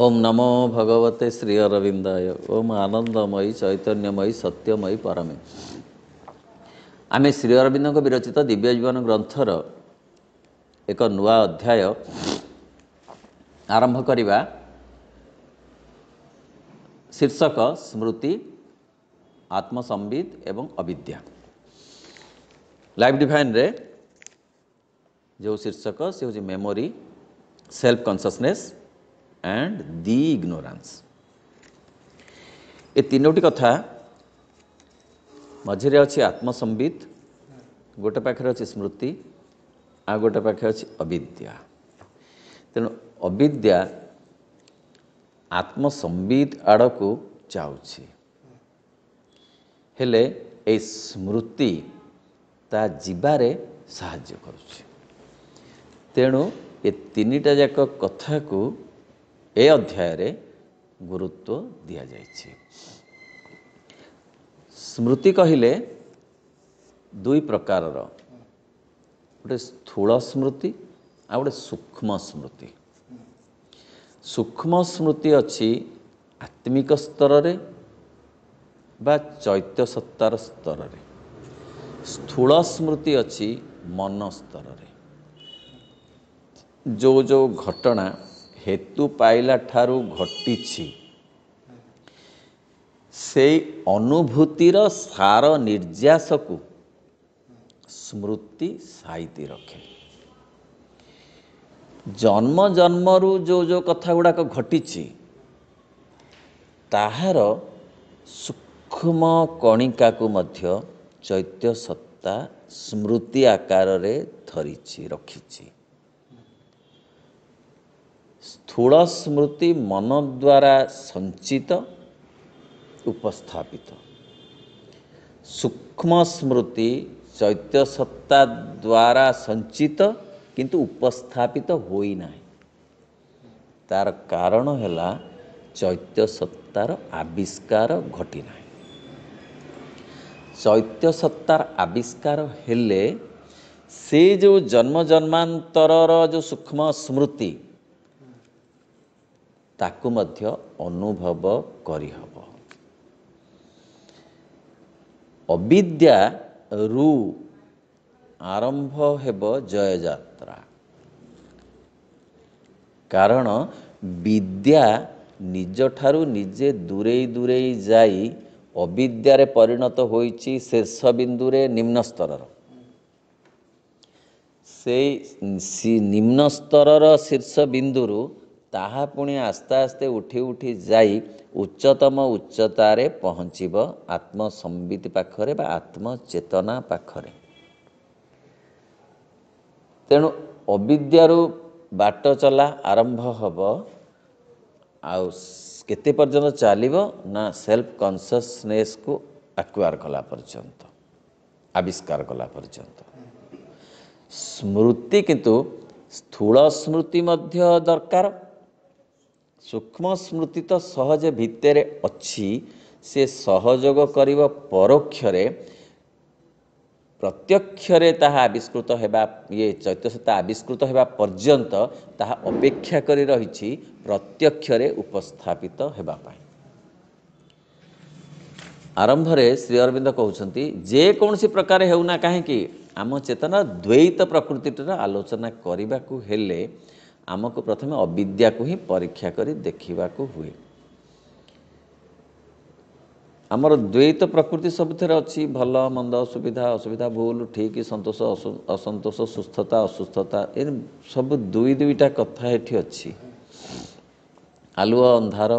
ओम नमो भगवते श्री अरविंदाय। ओम आनंदमयी चैतन्यमयी सत्यमयी परमे। आमे श्री अरविंद विरचित दिव्य जीवन ग्रंथर एक नुआ अध्याय आरंभ करिबा। शीर्षक स्मृति, आत्मसंबित एवं अविद्या। लाइफ डिवाइन रे जो शीर्षक से हूँ memory, self consciousness and the ignorance. ये तीनोटी कथा मझे अच्छी आत्मसंबित, गोटे पाखे अच्छी स्मृति, आ गोटे पाखे अच्छी अविद्या। तेणु अविद्या आत्मसंबित आड़ को जाऊँची, हेले ए स्मृति ता जीवारे साहाय्य करुछि। तेणु ये तीनिटा जाक कथा को ए अध्याय रे गुरुत्व दिया जाइछि। स्मृति कहिले दुई प्रकार, गोटे स्थूल स्मृति आ गोटे सूक्ष्म स्मृति। सूक्ष्म स्मृति अच्छी आत्मिक स्तर रे बा चैत्य सत्तार स्तर रे, स्थूल स्मृति अच्छी मन स्तर रे। जो जो घटना हेतु पाइला ठारू घटिछि से अनुभूतिर सार निर्यास को स्मृति साइती रखे। जन्म जन्मरू जो जो कथा गुड़ाक घटिछि ताहार सूक्ष्म कणिका को मध्य चैत्य सत्ता स्मृति आकार रे धरिछि रखिछि। स्थूल स्मृति मन द्वारा संचित उपस्थापित, सूक्ष्म स्मृति चैत्य सत्ता द्वारा संचित किंतु उपस्थापित होई नाही। तार कारण हैला चैत्य सत्तार आविष्कार घटी नाही। चैत्य सत्तार आविष्कार हेले से जो जन्म जन्मांतरर जो सूक्ष्म स्मृति ताकु मध्य अनुभव करि हबो। अविद्या रु आरंभ हेब जय यात्रा। कारण विद्या निज ठारू निजे दूरेई दूरेई जाई अविद्यारे परिणत होईची शीर्ष बिंदुरे निम्न स्तरर। से निम्न स्तरर शीर्ष बिंदुरु ताहा पुणी आस्ते आस्ते उठी उठी जाई उच्चतम उच्चतारे पहुँचीब आत्मसंबित पाखरे बा आत्मचेतना पाखरे। तेणु अविद्यारु बाट चला आरंभ हब आउ केते पर्यंत चलिबो ना सेल्फ कॉन्शसनेस को एक्वायर कला पर्यंत, आविष्कार कला पर्यंत। स्मृति किंतु स्थूल स्मृति मध्य दरकार, सूक्ष्म स्मृति तो सहज भितर अच्छी, से सहयोग करिव परोक्षरे प्रत्यक्षरे ताहा आविष्कृत हेबा, ये चैत्यसत्ता आविष्कृत हेबा पर्यंत ताहा अपेक्षा करी रहिछि प्रत्यक्षरे उपस्थापित हेबा पाई। आरंभ रे श्री अरविंद कहउछंती जे कोनसी प्रकार हेउना काहेकि आम चेतना द्वैत प्रकृतिटर आलोचना करिबा को हेले आमको प्रथमे अविद्या को ही परीक्षा करी देखिबा को हुए। आमर द्वैत प्रकृति सबुथेरे अच्छी, भल मंद, सुविधा असुविधा, भूल ठीक, संतोष असंतोष, सुस्थता असुस्थता, ए सब दुई दुईटा कथा एठी अच्छी। आलुआ अंधार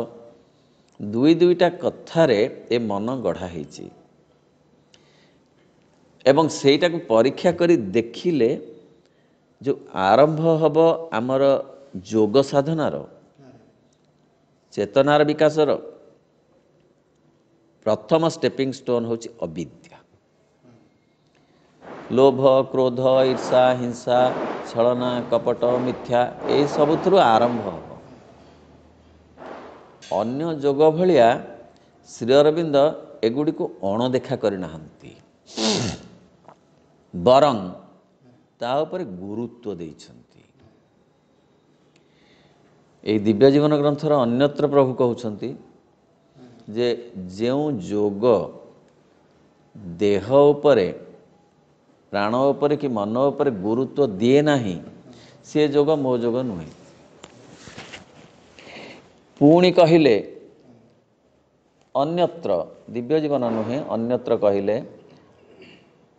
दुई दुईटा कथारे ए मन गढ़ा हेछि एवं सेटा को परीक्षा करी देखिले जो आरंभ हब आमर जोग साधनार चेतनार विकासर प्रथम स्टेपिंग स्टोन होछि अविद्या। लोभ, क्रोध, ईर्षा, हिंसा, छलना, कपट, मिथ्या ए सबुथुरु आरंभ हब। अन्य जोग भलिया श्री अरविंद एगुड़ी को अणदेखा करि नाहंती, बरं ता उपरे गुरुत्व देइछंती। ଏହି ଦିବ୍ୟ ଜୀବନ ଗ୍ରନ୍ଥର ଅନ୍ୟତ୍ର ପ୍ରଭୁ କହୁଛନ୍ତି ଯେ ଯେଉଁ ଯୋଗ ଦେହ ଉପରେ ପ୍ରାଣ ଉପରେ କି ମନ ଉପରେ ଗୁରୁତ୍ୱ ଦିଏ ନାହିଁ ସେ ଯୋଗ ମୋ ଯୋଗ ନୁହେଁ। ପୁଣି କହିଲେ ଅନ୍ୟତ୍ର ଦିବ୍ୟ ଜୀବନ ନୁହେଁ ଅନ୍ୟତ୍ର କହିଲେ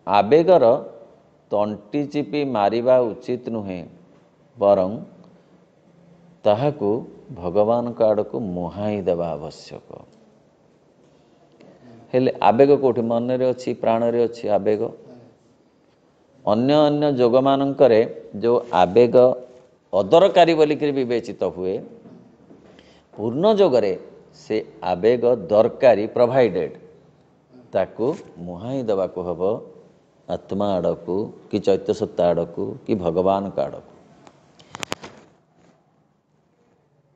ଆବେଗର ତଣ୍ଟି ଚିପି ମାରିବା ଉଚିତ ନୁହେଁ ବରଂ ତାହାକୁ ଭଗବାନଙ୍କ ଆଡ଼କୁ ମୁହାଁଇ ଦେବା ଆବଶ୍ୟକ। ହେଲେ ଆବେଗ କେଉଁଠି? ମନରେ ଅଛି, ପ୍ରାଣରେ ଅଛି ଆବେଗ। ଅନ୍ୟ ଅନ୍ୟ ଯୋଗମାନଙ୍କରେ ଯେଉଁ ଆବେଗ ଅଦରକାରୀ ବୋଲିକରି ବିବେଚିତ ହୁଏ, ପୂର୍ଣ୍ଣ ଯୋଗରେ ସେ ଆବେଗ ଦରକାରୀ, ପ୍ରୋଭାଇଡେଡ଼, ତାକୁ ମୁହାଁଇ ଦେବାକୁ ହେବ ଆତ୍ମା ଆଡ଼କୁ କି ଚୈତ୍ୟ ସତ୍ତା ଆଡ଼କୁ କି ଭଗବାନଙ୍କ ଆଡ଼କୁ।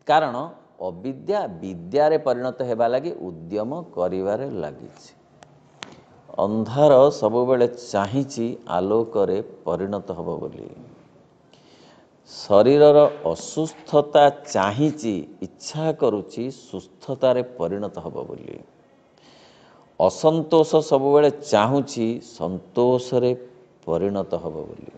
କାରଣ ଅବିଦ୍ୟା ବିଦ୍ୟାରେ ପରିଣତ ହେବା ଲାଗି ଉଦ୍ୟମ କରିବାରେ ଲାଗିଛି। ଅନ୍ଧାର ସବୁବେଳେ ଚାହିଁଛି ଆଲୋକରେ ପରିଣତ ହେବ ବୋଲି। ଶରୀରର ଅସୁସ୍ଥତା ଚାହିଁଛି, ଇଚ୍ଛା କରୁଛି ସୁସ୍ଥତାରେ ପରିଣତ ହେବ ବୋଲି। ଅସନ୍ତୋଷ ସବୁବେଳେ ଚାହୁଁଛି ସନ୍ତୋଷରେ ପରିଣତ ହେବ ବୋଲି।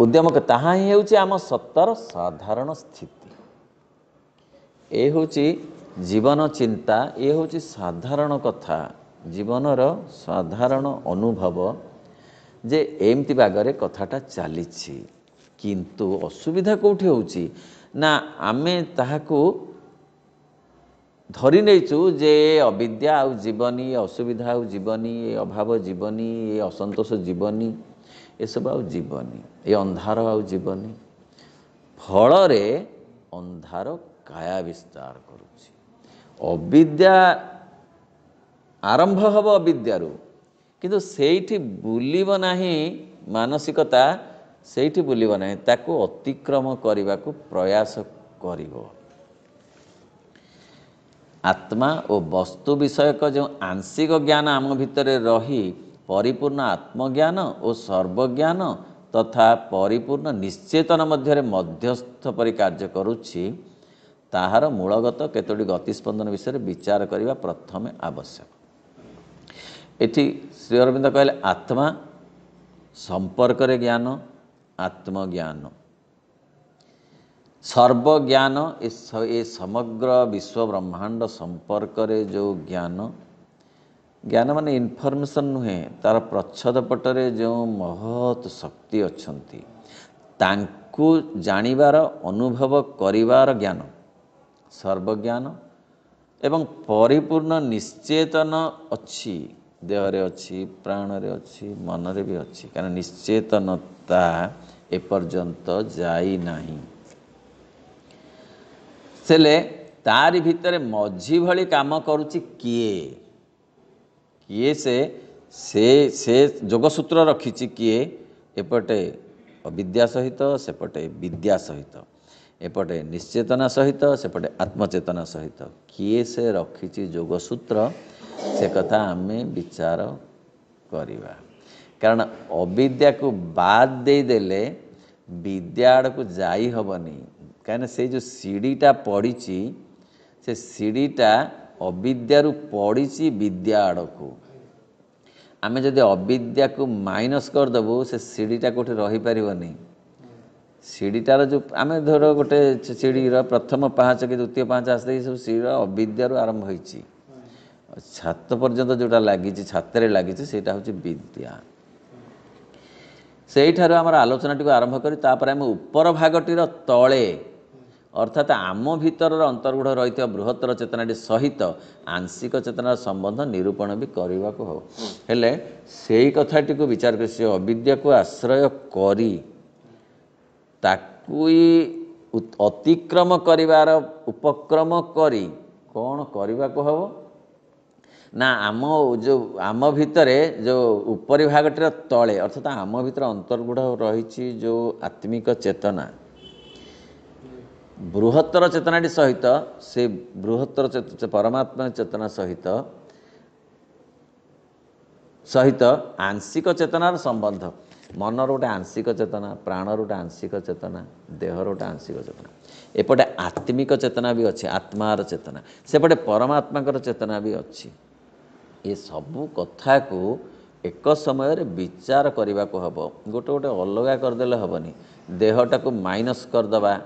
ଉଦ୍ୟମ ତାହା ହିଁ ହେଉଛି ଆମ ସତ୍ତର ସାଧାରଣ ସ୍ଥିତି। ଏ ହେଉଛି ଜୀବନ ଚିନ୍ତା, ଏ ହେଉଛି ସାଧାରଣ କଥା, ଜୀବନର ସାଧାରଣ ଅନୁଭବ ଯେ ଏମିତି ବାଗରେ କଥାଟା ଚାଲିଛି। କିନ୍ତୁ ଅସୁବିଧା କେଉଁଠି ହେଉଛି ନା ଆମେ ତାହାକୁ ଧରି ନେଇଛୁ ଯେ ଅବିଦ୍ୟା ଆଉ ଯିବନି, ଅସୁବିଧା ଆଉ ଯିବନି, ଏ ଅଭାବ ଯିବନି, ଏ ଅସନ୍ତୋଷ ଯିବନି, ଏସବୁ ଆଉ ଯିବନି, ଏ ଅନ୍ଧାର ଆଉ ଯିବନି। ଫଳରେ ଅନ୍ଧାର କାୟା ବିସ୍ତାର କରୁଛି। ଅବିଦ୍ୟା ଆରମ୍ଭ ହେବ ଅବିଦ୍ୟାରୁ, କିନ୍ତୁ ସେଇଠି ବୁଲିବ ନାହିଁ ମାନସିକତା, ସେଇଠି ବୁଲିବ ନାହିଁ, ତାକୁ ଅତିକ୍ରମ କରିବାକୁ ପ୍ରୟାସ କରିବ। ଆତ୍ମା ଓ ବସ୍ତୁ ବିଷୟକ ଯେଉଁ ଆଂଶିକ ଜ୍ଞାନ ଆମ ଭିତରେ ରହି ପରିପୂର୍ଣ୍ଣ ଆତ୍ମଜ୍ଞାନ ଓ ସର୍ବଜ୍ଞାନ ତଥା ପରିପୂର୍ଣ୍ଣ ନିଶ୍ଚେତନ ମଧ୍ୟରେ ମଧ୍ୟସ୍ଥ ପରି କାର୍ଯ୍ୟ କରୁଛି, ତାହାର ମୂଳଗତ କେତୋଟି ଗତିସ୍ପନ୍ଦନ ବିଷୟରେ ବିଚାର କରିବା ପ୍ରଥମେ ଆବଶ୍ୟକ। ଏଠି ଶ୍ରୀ ଅରବିନ୍ଦ କହିଲେ ଆତ୍ମା ସମ୍ପର୍କରେ ଜ୍ଞାନ, ଆତ୍ମଜ୍ଞାନ, ସର୍ବଜ୍ଞାନ, ଏ ସମଗ୍ର ବିଶ୍ୱ ବ୍ରହ୍ମାଣ୍ଡ ସମ୍ପର୍କରେ ଯେଉଁ ଜ୍ଞାନ, ଜ୍ଞାନ ମାନେ ଇନଫର୍ମେସନ୍ ନୁହେଁ, ତା'ର ପ୍ରଚ୍ଛଦ ପଟରେ ଯେଉଁ ମହତ୍ ଶକ୍ତି ଅଛନ୍ତି ତାଙ୍କୁ ଜାଣିବାର, ଅନୁଭବ କରିବାର ଜ୍ଞାନ, ସର୍ବଜ୍ଞାନ। ଏବଂ ପରିପୂର୍ଣ୍ଣ ନିଶ୍ଚେତନ ଅଛି, ଦେହରେ ଅଛି, ପ୍ରାଣରେ ଅଛି, ମନରେ ବି ଅଛି, କାରଣ ନିଶ୍ଚେତନତା ଏପର୍ଯ୍ୟନ୍ତ ଯାଇନାହିଁ। ହେଲେ ତାରି ଭିତରେ ମଝି ଭଳି କାମ କରୁଛି କିଏ? କିଏ ସେ ଯୋଗସୂତ୍ର ରଖିଛି କିଏ? ଏପଟେ ଅବିଦ୍ୟା ସହିତ, ସେପଟେ ବିଦ୍ୟା ସହିତ, ଏପଟେ ନିଶ୍ଚେତନା ସହିତ, ସେପଟେ ଆତ୍ମଚେତନା ସହିତ କିଏ ସେ ରଖିଛି ଯୋଗସୂତ୍ର, ସେ କଥା ଆମେ ବିଚାର କରିବା। କାରଣ ଅବିଦ୍ୟାକୁ ବାଦ ଦେଇଦେଲେ ବିଦ୍ୟା ଆଡ଼କୁ ଯାଇ ହେବନି। କାହିଁକିନା ସେଇ ଯେଉଁ ସିଡ଼ିଟା ପଡ଼ିଛି, ସେ ସିଡ଼ିଟା ଅବିଦ୍ୟାରୁ ପଡ଼ିଛି ବିଦ୍ୟା ଆଡ଼କୁ। ଆମେ ଯଦି ଅବିଦ୍ୟାକୁ ମାଇନସ୍ କରିଦେବୁ, ସେ ସିଡ଼ିଟା କେଉଁଠି ରହିପାରିବନି। ସିଡ଼ିଟାର ଯେଉଁ ଆମେ ଧର ଗୋଟେ ସିଡ଼ିର ପ୍ରଥମ ପାହାଚ କି ଦ୍ୱିତୀୟ ପାହାଚ ଆସିଲେ ସବୁ ସିଡ଼ିର ଅବିଦ୍ୟାରୁ ଆରମ୍ଭ ହୋଇଛି। ଛାତ ପର୍ଯ୍ୟନ୍ତ ଯେଉଁଟା ଲାଗିଛି, ଛାତରେ ଲାଗିଛି, ସେଇଟା ହେଉଛି ବିଦ୍ୟା। ସେଇଠାରୁ ଆମର ଆଲୋଚନାଟିକୁ ଆରମ୍ଭ କରି ତାପରେ ଆମେ ଉପର ଭାଗଟିର ତଳେ ଅର୍ଥାତ୍ ଆମ ଭିତରର ଅନ୍ତର୍ଗୂଢ଼ ରହିଥିବା ବୃହତ୍ତର ଚେତନାଟି ସହିତ ଆଂଶିକ ଚେତନାର ସମ୍ବନ୍ଧ ନିରୂପଣ ବି କରିବାକୁ ହେବ। ହେଲେ ସେଇ କଥାଟିକୁ ବିଚାର କରି ସେ ଅବିଦ୍ୟାକୁ ଆଶ୍ରୟ କରି ତାକୁ ଅତିକ୍ରମ କରିବାର ଉପକ୍ରମ କରି କ'ଣ କରିବାକୁ ହେବ ନା ଆମ ଭିତରେ ଯେଉଁ ଉପରି ଭାଗଟିର ତଳେ ଅର୍ଥାତ୍ ଆମ ଭିତରେ ଅନ୍ତର୍ଗୂଢ଼ ରହିଛି ଯେଉଁ ଆତ୍ମିକ ଚେତନା, ବୃହତ୍ତର ଚେତନାଟି ସହିତ, ସେ ବୃହତ୍ତର ପରମାତ୍ମା ଚେତନା ସହିତ ଆଂଶିକ ଚେତନାର ସମ୍ବନ୍ଧ, मनर गोटे आंशिक चेतना, प्राणर गोटे आंशिक चेतना, देहर गोटे आंशिक चेतना, एपटे आत्मिक चेतना भी अच्छी, आत्मार चेतना, सेपटे परमात्मा चेतना भी अच्छी। ये सबू कथा को एक समय विचार करने को हम, गोटे गोटे अलग करदे हेनी। देहटा को माइनस करदे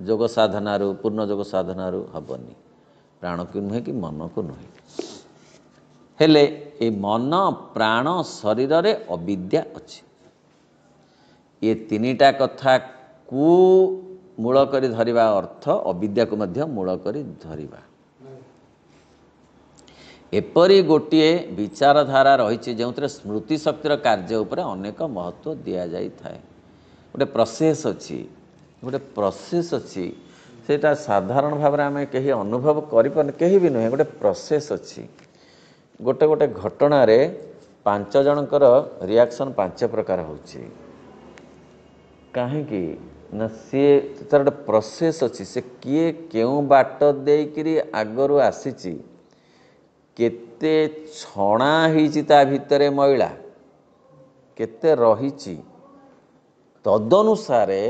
जोग साधना पूर्ण जोग साधना हेनी, प्राण को नुहे कि मन को नुहे। हेले ए मन प्राण शरीर रे अविद्या अच्छी। ये तीनिटा कथा को मूल करी धरिबा अर्थ अविद्या को मध्य मूल करी धरिबा। एपरी गोटे विचारधारा रही जो स्मृति शक्तिर कार्य उपर अनेक महत्व दि जाए। गोटे प्रोसेस अच्छी, गोटे प्रोसेस अच्छी, सेटा साधारण भाव में आम कहीं अनुभव कर कहीं भी नुहे, गोटे प्रोसेस अच्छी। गोटे गोटे घटना रे 5 जनकर रिएक्शन 5 प्रकार होची। कहीं ना सी तार गोटे प्रोसेस अच्छी, से किए क्यों बाट देकरी आगरू आसीची, केते छणा होईची ता भितरे मैला केते रहीची, तदनुसारे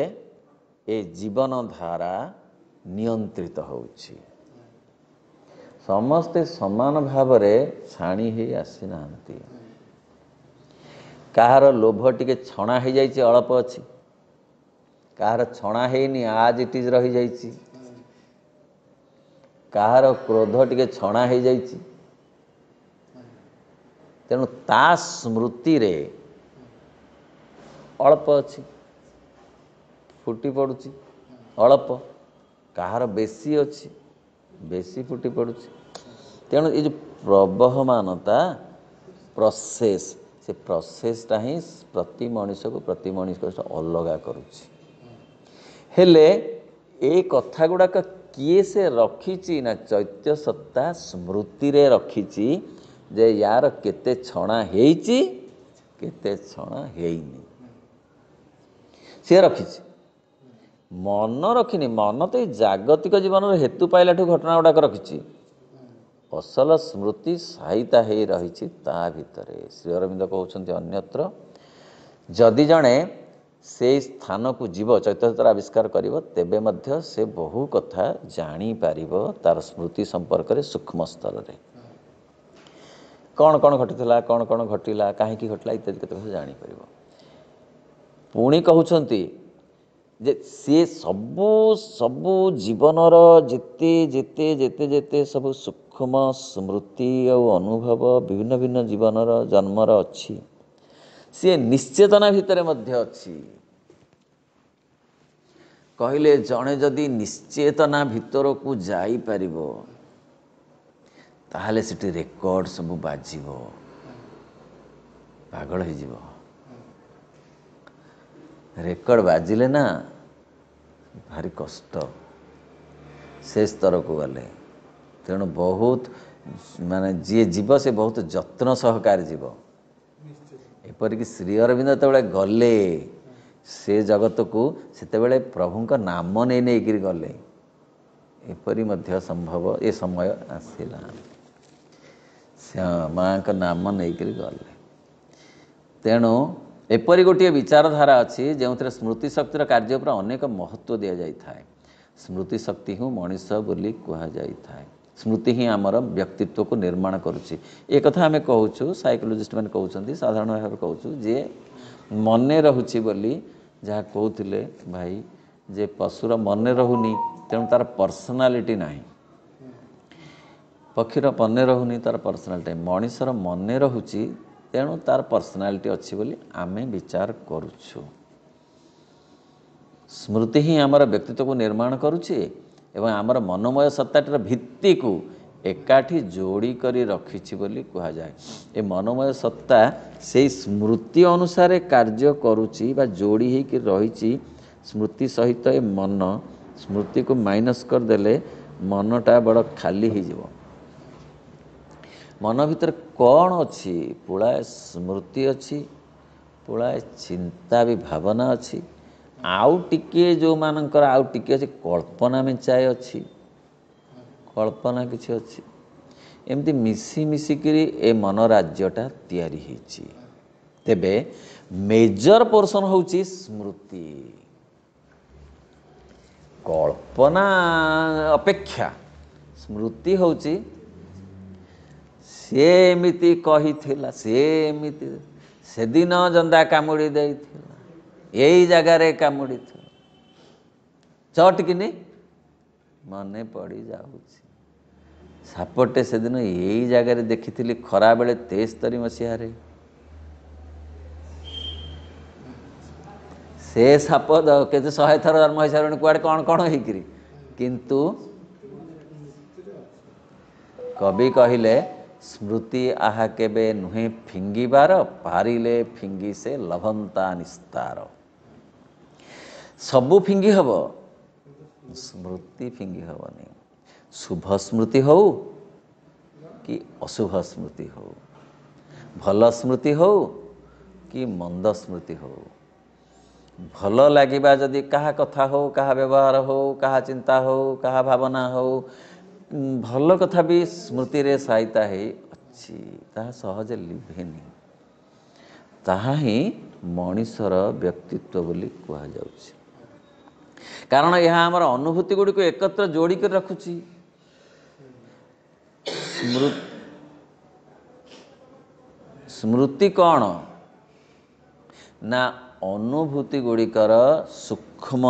ए जीवन धारा नियंत्रित होउची। समस्ते समान भाव में छाणी ही आसी नांती। कहार लोभ टिके छणा हो जाइए अल्प अच्छी, कहार छणा हैनी आज इट इज रही जाइए, कहार क्रोध टिके छणा हो जाइए। तेणु ता स्मृति रे अल्प अच्छी फुटी पड़ुची अल्प, कहार बेसी अच्छी बेसी फुटी पड़ुची। तेणु ये जो प्रवहमानता प्रोसेस, से प्रोसेसटा ही प्रति मनुष्य को अलगा करुची। हेले ए कथा गुड़ाक किए से रखी ना चैत्य सत्ता स्मृति रे रखी जे यार केते छणा हेइची केते छणा हेइनी, सी रखी। मन रखिनी, मन तो जागतिक जीवन हेतु पाइला घटना गुड़ाक रखी। असल स्मृति सहायता हो रही ता भितरे। श्री अरविंद कहते अन्यत्र जदि जड़े से स्थान को जीव चैतन्य आविष्कार करिवो तेबे मध्य से बहु कथा जानी पारिबो तार स्मृति संपर्क में सूक्ष्म स्तर रे कौन कौन घटीला कौन कौन घटिला कहीं घटला इत्यादि केते कथा जानी पारिबो। पुणी कहउछंती जे सी सबू सबू जीवनर जेते जेते जेते जेते सब सूक्ष्म स्मृति और अनुभव विभिन्न भिन्न जीवनर जन्मर अच्छी, सी निश्चेतना भितर मध्य अच्छी। कहले जड़े जदि निश्चेतना भितर को जाई परिबो ताहले सिटी रेकर्ड सब बाजिबो, पागल हो जीवो। रेकर्ड बाजिले ना भारी कष्ट से स्तर को गले। तेणु बहुत माने जी जीव से बहुत जत्न सहकार जीव। एपरिक श्री अरविंद जो गले से जगत को सेतेबेले प्रभु का नाम नहीं नहीं गले, एपरी मध्य संभव ए समय आसला। माँ का नाम नहीं गले। तेणु एपरी गोटे विचारधारा अच्छी जो स्मृति शक्तिर कार्य पर अनेक महत्व दि जाए। स्मृति शक्ति ही मनीष बोली कहुए। स्मृति ही आमर व्यक्तित्व को निर्माण करुच्ची। एक कथा आम कहूँ, साइकोलोजिस्ट मैंने कहते साधारण भाव कहूँ जे मने रहुची बोली जहाँ कहते भाई जे पशुर मने रहुनी तेणु तार पर्सनालिटी नहीं, पक्षीर मने रहुनी तार पर्सनालिटी, मनीषर मने रहुची तेणु तार पर्सनालिटी अच्छी बोली आमे विचार करुछु। स्मृति ही आमर व्यक्तित्व को निर्माण करुची एवं आमर मनोमय सत्ताटीर भित्ति को एकाठी जोड़ी करी रखिछि बोली कहा जाए। ए मनोमय सत्ता से स्मृति अनुसार कार्य करुची बा जोड़ी ही कि रहिछि। स्मृति सहित ए मन स्मृति को माइनस कर देले मनटा बड़ खाली ही जीवो। मन भीतर कौन अच्छी, पुलाए स्मृति अच्छी, पुलाए चिंता भी भावना अच्छी, आउ टिके जो मानकर आउ टिके अच्छी कल्पना मेंचाए अच्छी, कल्पना किसी अच्छी, एमती मिसी मिसिकिरी ए मन राज्यटा तैयारी होइछि। तेबे मेजर पोर्शन होची स्मृति। कल्पना अपेक्षा स्मृति होची से एमिति कहिथिला, से एमिति सेदिन जंदा कामुड़ी देइथिला, एई जगारे कामुड़ी थिला, चट किनी मने पड़ी जाउछि। सापटे सेदिन एई जगारे देखिथिली खरा बेले 73 मसीहारे। से साप केते 100 थर जन्म हो सारे कुआड़े कौन कौन होइकिरी, किंतु कवि कहिले स्मृति आहा केबे नुहे फिंगिबार, पारिले फिंगी से लभंता निस्तार। सबु फिंगी हब, स्मृति फिंगी हबनी। शुभ स्मृति हो कि अशुभ स्मृति हो, भल स्मृति हो कि मंद स्मृति हो, भल लगिबा जदि कहा कथा हो, कहा व्यवहार हो, कहा चिंता हो, कहा भावना हो, भल कथा भी स्मृति रे सहायता है अच्छी, ताहा सहज लिभेनी। ताहा ही मनीषर व्यक्तित्व बोली कहा जाउछि। कारण यह आमर अनुभूति गुड़ी को एकत्र जोड़ी कर रखुछि। स्मृति कौन ना अनुभूति गुड़िकर सूक्ष्म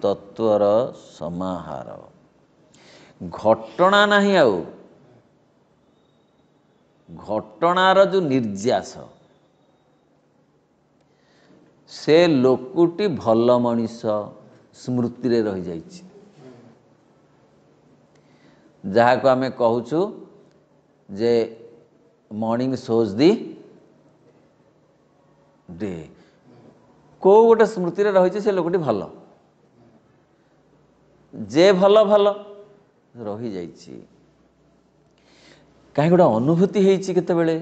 तत्वर समाहार, घटना नहीं आउ घटनार जो निर्यास, से लोकुटी भल मनीष स्मृति रे रही जाइछि। जहाँ को आमे कहूचु जे मॉर्निंग शोज दी डे, को गोटे स्मृति रे रही से लोकटी भल, जे भल भल रही जाइछि। कहीं गोटे अनुभूति होइछि, केतेबेले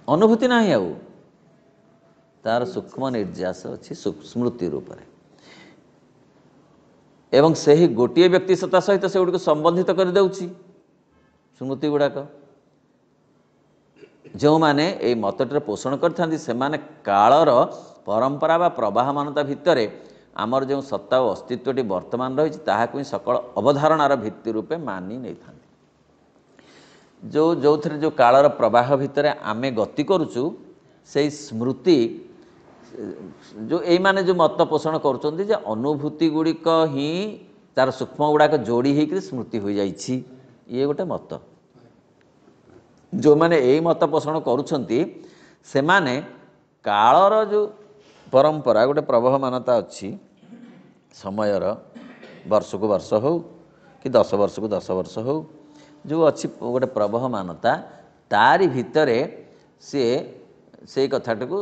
अनुभूति नाही आउ तार सूक्ष्म निर्यास अच्छी स्मृति रूप में, एवं सही गोटे व्यक्ति सत्ता सहित से गुड़ी संबंधित कर देउछि स्मृति गुड़ाक। जो माने ए मतटे पोषण करथांती सेमाने कालर परंपरा बा प्रवाहमानता भितर आमर जो सत्ता और अस्तित्वटी वर्तमान रही ताहाकु सकल अवधारणार भित्ति रूपे मानि नहीं थांती। जो थे जो कालर प्रवाह भितर आमे गति करुचु से स्मृति जो यही माने जो मत पोषण करुचंती जे अनुभूति गुड़िक ही तार सूक्ष्म गुड़ाक जोड़ी होकर स्मृति हो जाइछि, ये गोटे मत। जो माने यही मत पोषण करुचंती से माने कालर जो परंपरा गोटे प्रवाहमानता अच्छी समयर, वर्ष को वर्ष हो कि 10 वर्ष को 10 वर्ष हो, जो अच्छी गोटे प्रवाहमानता तारी भितरे से कथाटी को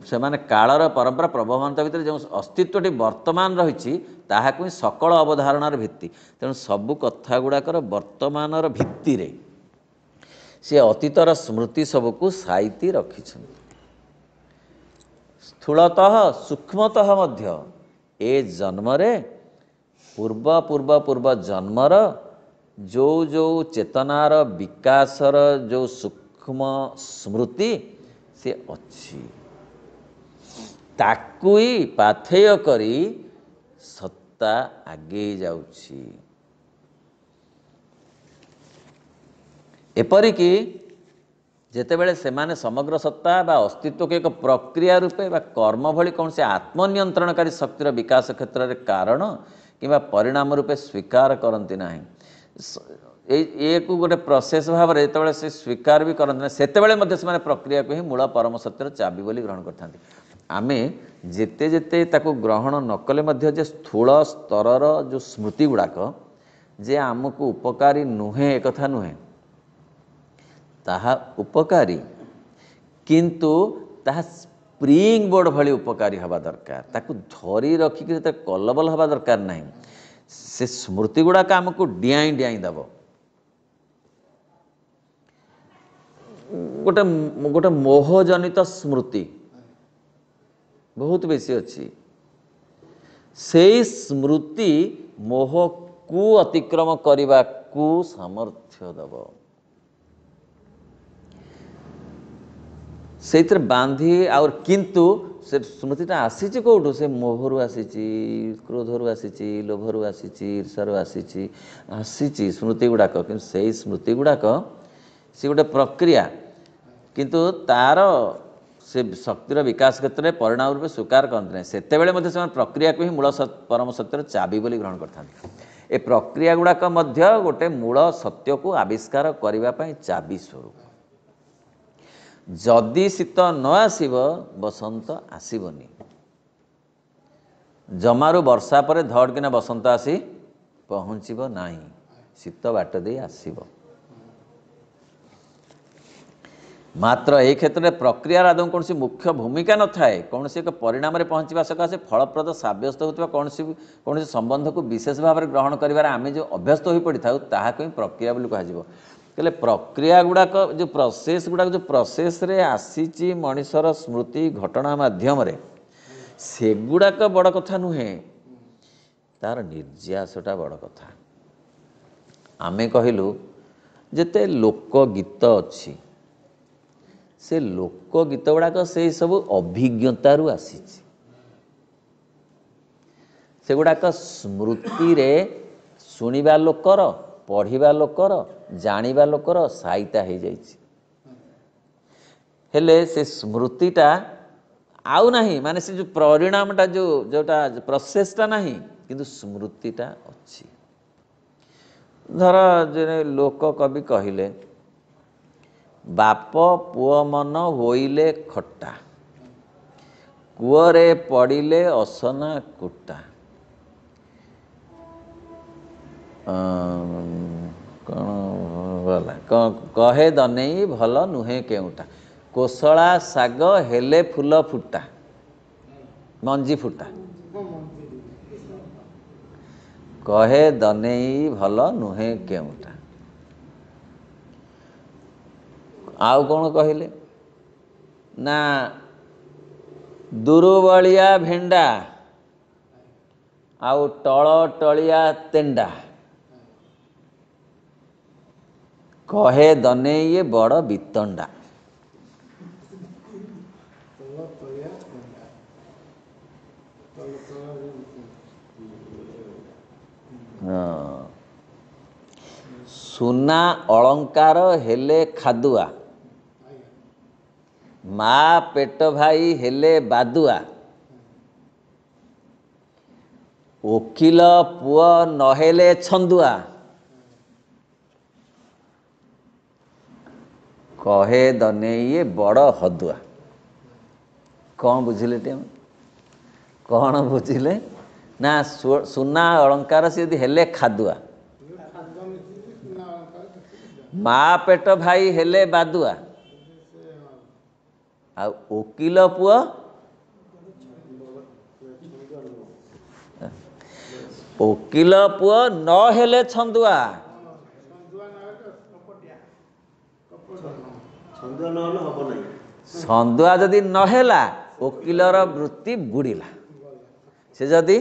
से माने कालर परंपरा प्रवाहमानता भितर जो अस्तित्वटी वर्तमान रही ताहाकु सकल अवधारणार भित्ति। तेणु सबु कथा गुड़ाकर वर्तमानर भित्ति रे से अतीतर स्मृति सबको साइती रखिछन्ति। स्थूलतः सूक्ष्मतः मध्य ए जन्मरे पूर्व पूर्व पूर्व जन्मर जो जो चेतनार विकासर जो सूक्ष्म स्मृति से अच्छी ताकु ही पाथेय करी सत्ता आगे जाउछि। एपरिकी जेतेबेले सेमाने समग्र सत्ता बा अस्तित्व के एक प्रक्रिया रूपे बा कर्म भली कौन से आत्मनियंत्रणकारी शक्तिर विकास क्षेत्र में कारण किंबा परिणाम रूपे स्वीकार करती ना, ये को गोटे प्रोसेस भाव में जो से स्वीकार भी करते ना, से प्रक्रिया को ही मूल परम सत्यर चाबी बोली ग्रहण करते। आमे जेते जेते ताको ग्रहण नकले मध्य जे स्थूल स्तरर जो स्मृति गुड़ाक जे आमको उपकारी नुहे एक कथा नुहे, ताहा उपकारी किंतु ताहा स्प्रिंग बोर्ड भली उपकारी हवा दरकार, ताकू धरी रखिक कलबल हवा दरकार नहीं। से स्मृति गुड़ाक आमको डियाई डियाई दब, गोटे गोटे मोहजनित स्मृति बहुत बेसी अच्छी, से स्मृति मोह को अतिक्रम करने को सामर्थ्य दब। से बांधी और किंतु से स्मृतिटा आसी कौटू से मोहरु आसी क्रोधरु आसी लोभरु आसी ईर्षारु आसी स्मृति गुड़ाक कि से स्मृति गुड़ाक सी गोटे प्रक्रिया किंतु तार से शक्तिर विकास क्षेत्र में परिणाम रूप स्वीकार करते हैं से प्रक्रिया को ही मूल परम सत्यर चाबी बोली ग्रहण करते ए प्रक्रिया गुड़ाक गोटे मूल सत्य को आविष्कार करने चाबी स्वरूप जदि शीत न आसब बसंत आसबनी जमारू वर्षा पर धड़किना बसंत आसी पहुँचब ना शीत बाट दे आसब मात्र यही क्षेत्र में प्रक्रिया आदौ कौन मुख्य भूमिका न थाए कौन एक परिणाम पहुँचवा सकाशे फलप्रद सब्यस्त होता कौन संबंध को विशेष भाव में ग्रहण कर आम जो अभ्यस्त हो पड़ी था ताकि ही प्रक्रिया बोली कह प्रक्रिया गुड़ाक जो प्रोसेस गुड़ाक जो प्रोसेस रे आसी मनीषर स्मृति घटना माध्यम से गुड़ाक बड़ कथा नुहे तार निर्यासटा बड़ कथा आमे कहलु जेते लोकगीत अच्छी से लोकगीत गुड़ाक से सब अभिज्ञतारू आसी से गुड़ाक स्मृति रे शुणिबा लोकर पढ़िबा लोकर जानिबा लोकर साइता हो जाइछि हेले से स्मृतिटा आउ नहीं माने से जो परिणामटा जोटा प्रोसेसटा नहीं किंतु स्मृतिटा अच्छी धर जे लोक कवि कहिले बाप पुओ मन होइले खट्टा कूअरे पड़िले असना कुटा कहे दनेई भल नुहे केउटा कोसला साग हेले फूल फुटा मंजी फुटा कहे दनेई भल नुहे केउटा आउ कौन कहले ना दुरुबलिया भेंडा आउ टळ टलिया तेंडा कहे दने ये बड़ बितंडा सुना अलंकार हेले खादुआ माँ पेट भाई हेले बादुआ वकील पुआ नहेले छंदुआ कहे दने ये बड़ हदुआ कौन बुझिले टे कौन बुझिले ना सुना अलंकार से यदि हेले खादुआ माँ पेट भाई हेले बादुआ आ वकील पुआ वकील पुआ न हेले छंदुआ छंदुआ जदि नहेला वकीलर वृत्ति बुड़ीला से जदि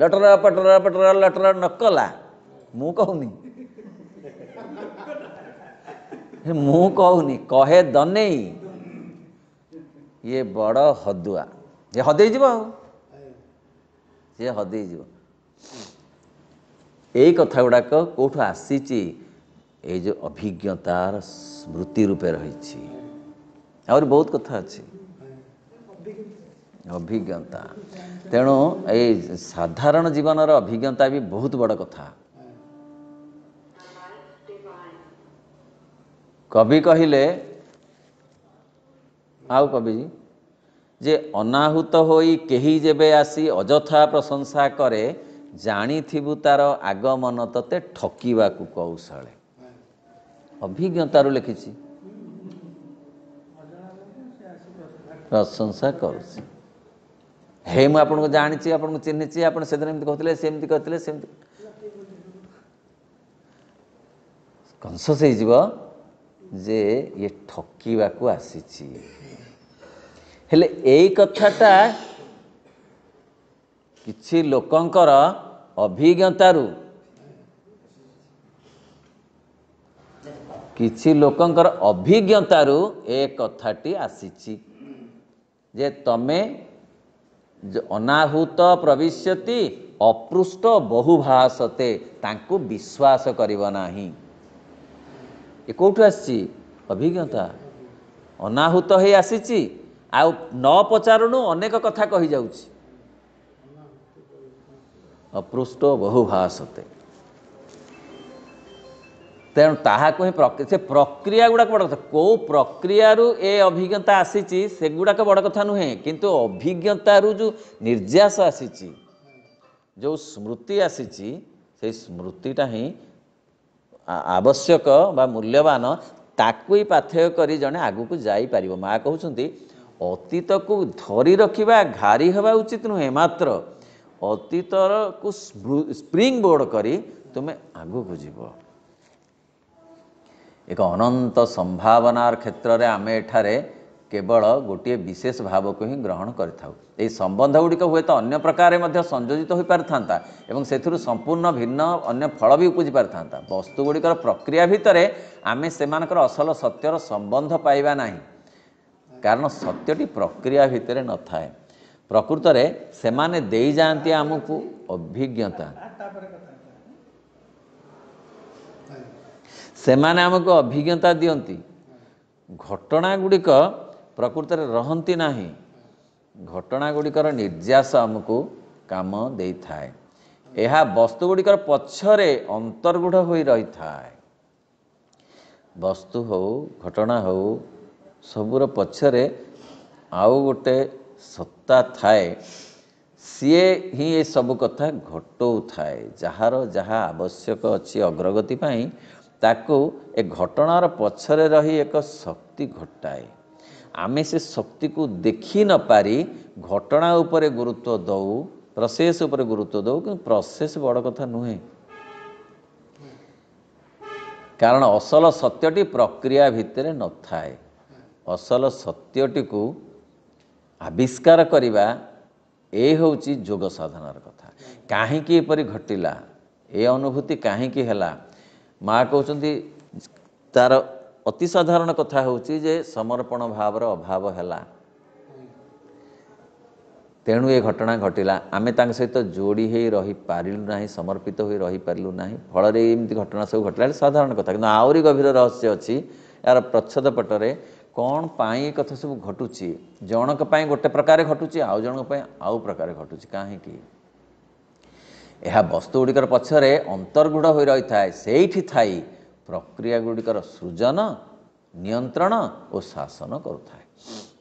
लटर पटर पटर लटर नकला मु कहूनी मु कहूनी कहे दनेई ये बड़ हदुआ ये हदे जीव ये हदे जीव यही कथा गुड़ाक कौटू आसी ये जो अभिज्ञतार स्मृति रूपे रही और बहुत कथा अच्छी अभिज्ञता तेणु ये साधारण जीवन अभिज्ञता भी बहुत बड़ कथा कवि कहिले आउ कवि जे अनाहुत होई केही जेबे आसी अजथा प्रशंसा करे जानिथिबु तार आगमन तते ठकीबाकू कौशले अभिज्ञतारू लिखिछि प्रशंसा करुछि हे मु आपन को जानिछि आपन को चिन्हिछि आपन सेदिन एमति कहथिले सेमति कहथिले सेमति कॉन्शियस हे जीव जे ये ठकीबाकू आसीछि हेले एई कथाटा किछि लोकंकर अभिज्ञतारू किछि लोकंकर अभिज्ञतारू ए कथाटी आसीची जे तमे अनाहुत प्रविश्यति अपृष्ट बहुभाषते तांको विश्वास करिव नाही। ए कोठु आसी अभिज्ञता अनाहुत हे आसीची आ न पचारुणु अनेक कथा कहि जाउची अपृष्ट बहुभाषते तेणु ताहाको ही से प्रक्रिया गुड़ाक बड़ कथा कौ प्रक्रियारू ए अभिज्ञता आसीची से गुड़ाक बड़ कथा नुहे किंतु अभिज्ञतारू जो निर्यास आसीची जो स्मृति आसीची से स्मृतिटा ही आवश्यक बा मूल्यवान ताकू ही पाथेय करी जने आगु को जाई पारिबो। माँ कहउछंती अतीत को धरी रखिबा घारी हवा उचित नुहे मात्र अतीतर को स्प्रिंग बोर्ड करी तुमे आगु को जीवो। एक अनंत संभावनार क्षेत्र में आम एठारे केवल गोटे विशेष भाव को ही ग्रहण करिथाउ। एई संबंध गुड़िक हुए तो अन्य प्रकार मध्य संयोजित हो पारिथांता एवं सेथिरु संपूर्ण भिन्न अन्य फल भी उपजी पारिथांता। वस्तु गुड़िकर प्रक्रिया भितर आमे सेमानकर असल सत्यर संबंध पाइबा नाही कारण सत्यटी प्रक्रिया भितर न थाए। प्रकृत रे सेमाने देई जांती आमको अभिज्ञता सेमाने आमको अभिज्ञता दियंती घटना गुड़िक प्रकृत रे रहंती नाही घटना गुड़िकर निर्यास आमको काम देई थाए। एहा वस्तु गुड़िकर पछरे अंतर्गुढ़ होई रही थाए। वस्तु हो घटना हो सबुर पछरे आउ गोटे सत्ता थाए सीए ही ये सब कथा घटौ थाए जहार जहा आवश्यक अच्छी अग्रगति पाई ताकू ए घटनार पछरे रही एक शक्ति घटाए। आमे से शक्ति को देखी न पारी घटना उपरे गुरुत्व दऊ प्रोसेस उपरे गुरुत्व दऊ कि प्रोसेस बड़ कथा नुहे कारण असल सत्यटी प्रक्रिया भितर न थाए। असल सत्यटी को आविष्कार करिबा ए होउची जोग साधनार कथा। काहेकि एपरि घटिला ए अनुभूति काहेकि हैला माँ कहते तार अति साधारण कथा होची जे समर्पण भावर अभाव हैला तेणु ये घटना घटिला आमे तांग सहित जोड़ी हे रही पारिलु नाही समर्पित होई रही पारिलु नाही फल रे एमती घटना सब घटला साधारण कथा किंतु आउरी गभीर रहस्य अछि यार प्रच्छद पटरे कौन पाई कथा सब घटुची जनक पाई गोटे प्रकार घटुची आउ जनक पाई आउ प्रकार घटुची काहेकि यह वस्तु गुड़िकर पछरे अंतर्गुढ़ हो रही थाए सेठी थाई प्रक्रिया गुड़िकर सृजन नियंत्रण और शासन करुथाए।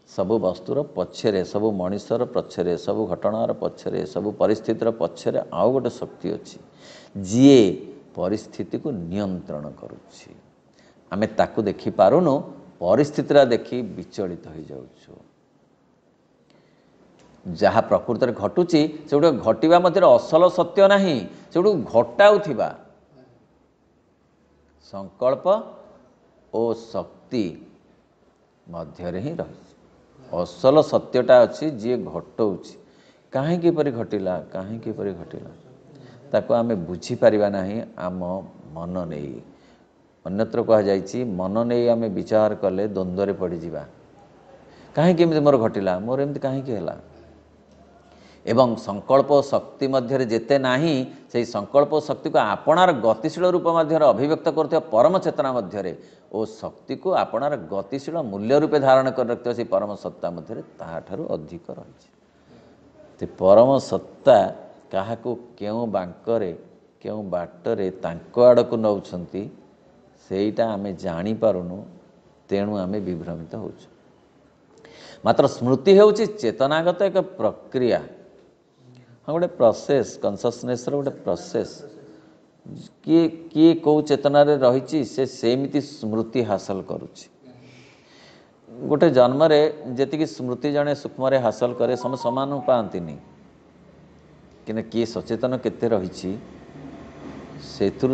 सबु वस्तुर पछरे सबु मनुष्यर पछरे सबु घटनार पछरे सबु परिस्थितिर पछरे आउ गोटे शक्ति अच्छी जीए परिस्थिति को नियंत्रण करुछि। आमे ताकू देखि पारुनु परिस्थितिरा देखि विचलित हो जाउछु जहाँ प्रकृत घटुची से गोटे घटवा मध्य असल सत्य नहीं से घटाउथिबा संकल्प और शक्ति मध्य ही रही असल सत्यटा अच्छी जी घटाऊँच कहीं घटिला कहीं घटिला ताको आमे बुझी परिबा नहीं आम मन नहीं अन्यत्र कह जाइछि मन नहीं आमे विचार कले द्वंद्व रे पड़ी जिबा कहीं मोर घटिला मोर एमती कहीं हैला एवं संकल्प शक्ति मध्य जेते नाही से संकल्प शक्ति को आपणार गतिशील रूप मध्य अभिव्यक्त करते परम चेतना मध्य ओ शक्ति को आपणार गतिशील मूल्य रूपे धारण कर रखते से परम सत्ता मध्य ताहाठारु अधिक रही परम सत्ता क्या क्यों बांकरे क्यों बाटरे तांको आड़कू नौछंती सेटा आमे जानी पारुनु तेणु आमे विभ्रमित होउछु। मात्र स्मृति हेउची चेतनागत एक प्रक्रिया हाँ गोटे प्रोसेस कनससनेस गोटे प्रोसेस किए किए कौ चेतना रही से सेमिति स्मृति हासिल करुच्ची गोटे जन्म जी स्मृति जड़े सूक्ष्म हासिल करे सम समान पाती कि किए सचेतन केते रही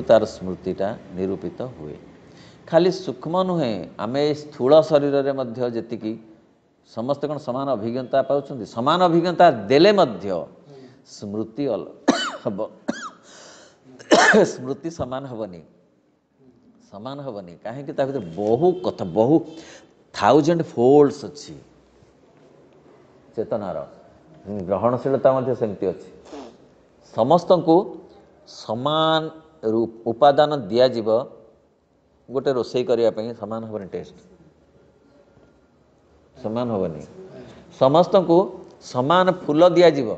तार स्मृतिटा निरूपित हुए खाली सूक्ष्म नुहे आमे स्थूल शरीर में जी समस्त कौन समान अभिज्ञता पाँच समान अभिज्ञता देले मध्य स्मृति हम स्मृति समान हेनी समान हेनी कहीं बहु कथा बहु 1000 फोल्ड्स अच्छी चेतनार ग्रहणशीलता सेमती अच्छी समस्त को समान उपादान दिज्व गोटे रोषे करने सामान हेनी टेस्ट सामान हेनी समस्त को समान फूल दिज्व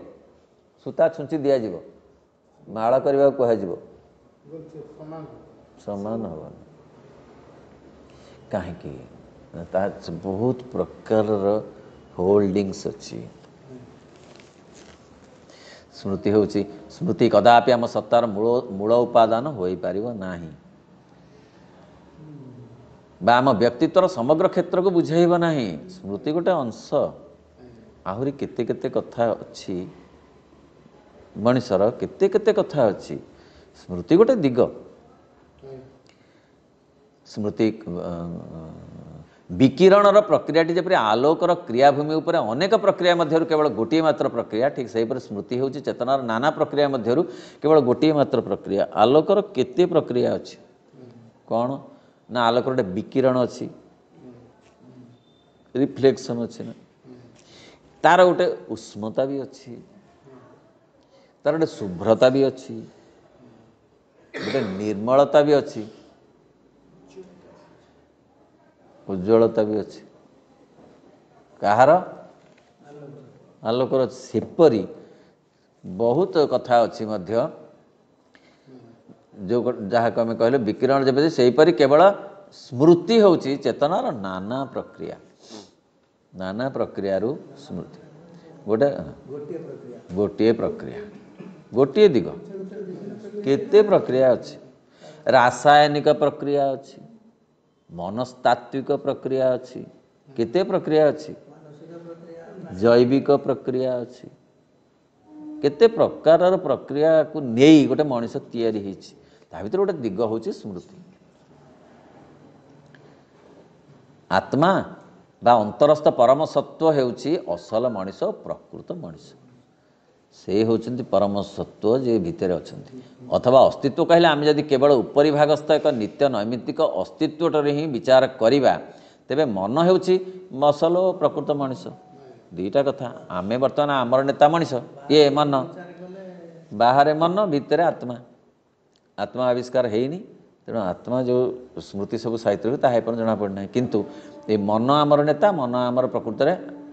सूता छुंची दिज्व माला करने को कह समान हेनी कहीं बहुत प्रकार होल्डिंग्स अच्छी स्मृति हूँ स्मृति कदापि आम सत्तार मूल उपादान हो पार ना बा आम व्यक्तित्वर समग्र क्षेत्र को बुझेब ना स्मृति गोटे अंश आहरी केते केते कथा अच्छी मनीषर केते केते कथा अच्छी स्मृति गोटे दिग स्मृति विकिरणर प्रक्रिया जपरी आलोकर क्रियाभूमि उपर अनेक प्रक्रिया मध्यरु केवल गोटे मात्र प्रक्रिया ठीक से स्मृति हूँ चेतनार नाना प्रक्रिया मध्यरु केवल गोटे मात्र प्रक्रिया आलोकर केते प्रक्रिया अच्छी कौन ना आलोकर गोटे विकिरण अच्छी रिफ्लेक्शन अच्छी ना तार गोटे उष्मता भी अच्छी तार गोटे शुभ्रता भी अच्छी गोटे निर्मलता भी अच्छी उज्ज्वलता भी अच्छी कहार आलोकर सेपरी बहुत कथा अच्छी मध्य जो जहाँ को आम कहले विकिरण जब से हीपरी केवल स्मृति हूँ चेतनार नाना प्रक्रिया स्मृति गोटे गोटे प्रक्रिया गोटे दिग केते प्रक्रिया अच्छी रासायनिक प्रक्रिया अच्छी मनस्तात्विक प्रक्रिया अच्छी केते प्रक्रिया अच्छी जैविक प्रक्रिया अच्छी केते प्रकार प्रक्रिया को नहीं गोटे मनीष तैयारी होती भर गोटे दिग हूँ स्मृति आत्मा बा अंतरस्थ परम सत्व होउछि असल मनीष प्रकृत मनीष से होचंती परम सत्व जे भितर अछंती अथवा अस्तित्व कहले आम जदि केवल उपरी भागस्थ एक नित्य नैमित्तिक अस्तित्वटे ही विचार करिबा तेबे मन होउछि असल प्रकृत मनीष दुईटा कथा आमे बर्तमान आमर नेता मनीष ये मन बाहर मन भितर आत्मा आत्मा आविष्कार हेनी तेणु आत्मा जो स्मृति सब साहित्य तापर जना पड़ना किंतु ये मन आमर नेता मन आमर प्रकृत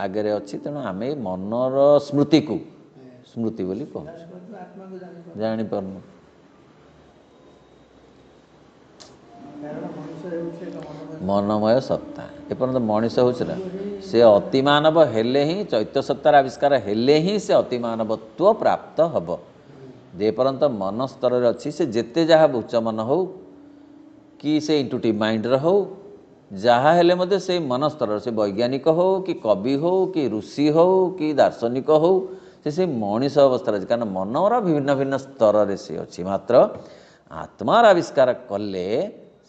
आगे अच्छी तेणु आम मनर स्मृति को स्मृति बोली कहूँ जापारनु मनमय सत्ता एपर्यंत मनीष हूँ से अतिमानव हेले ही चैत्य सत्तार आविष्कार हेले ही से अतिमानवत्व प्राप्त हम जेपर्यंत मन स्तर अच्छी से जेते जहाँ उच्च मन हो कि से इंटुटिव माइंड हो जहाँ हेले मध्य से मन स्तर से वैज्ञानिक हो कि कवि हो कि ऋषि हो कि दार्शनिक हो से मनीष अवस्था अच्छे कारण मनर भिन्न भिन्न स्तर से अच्छी मात्र आत्मार आविष्कार कले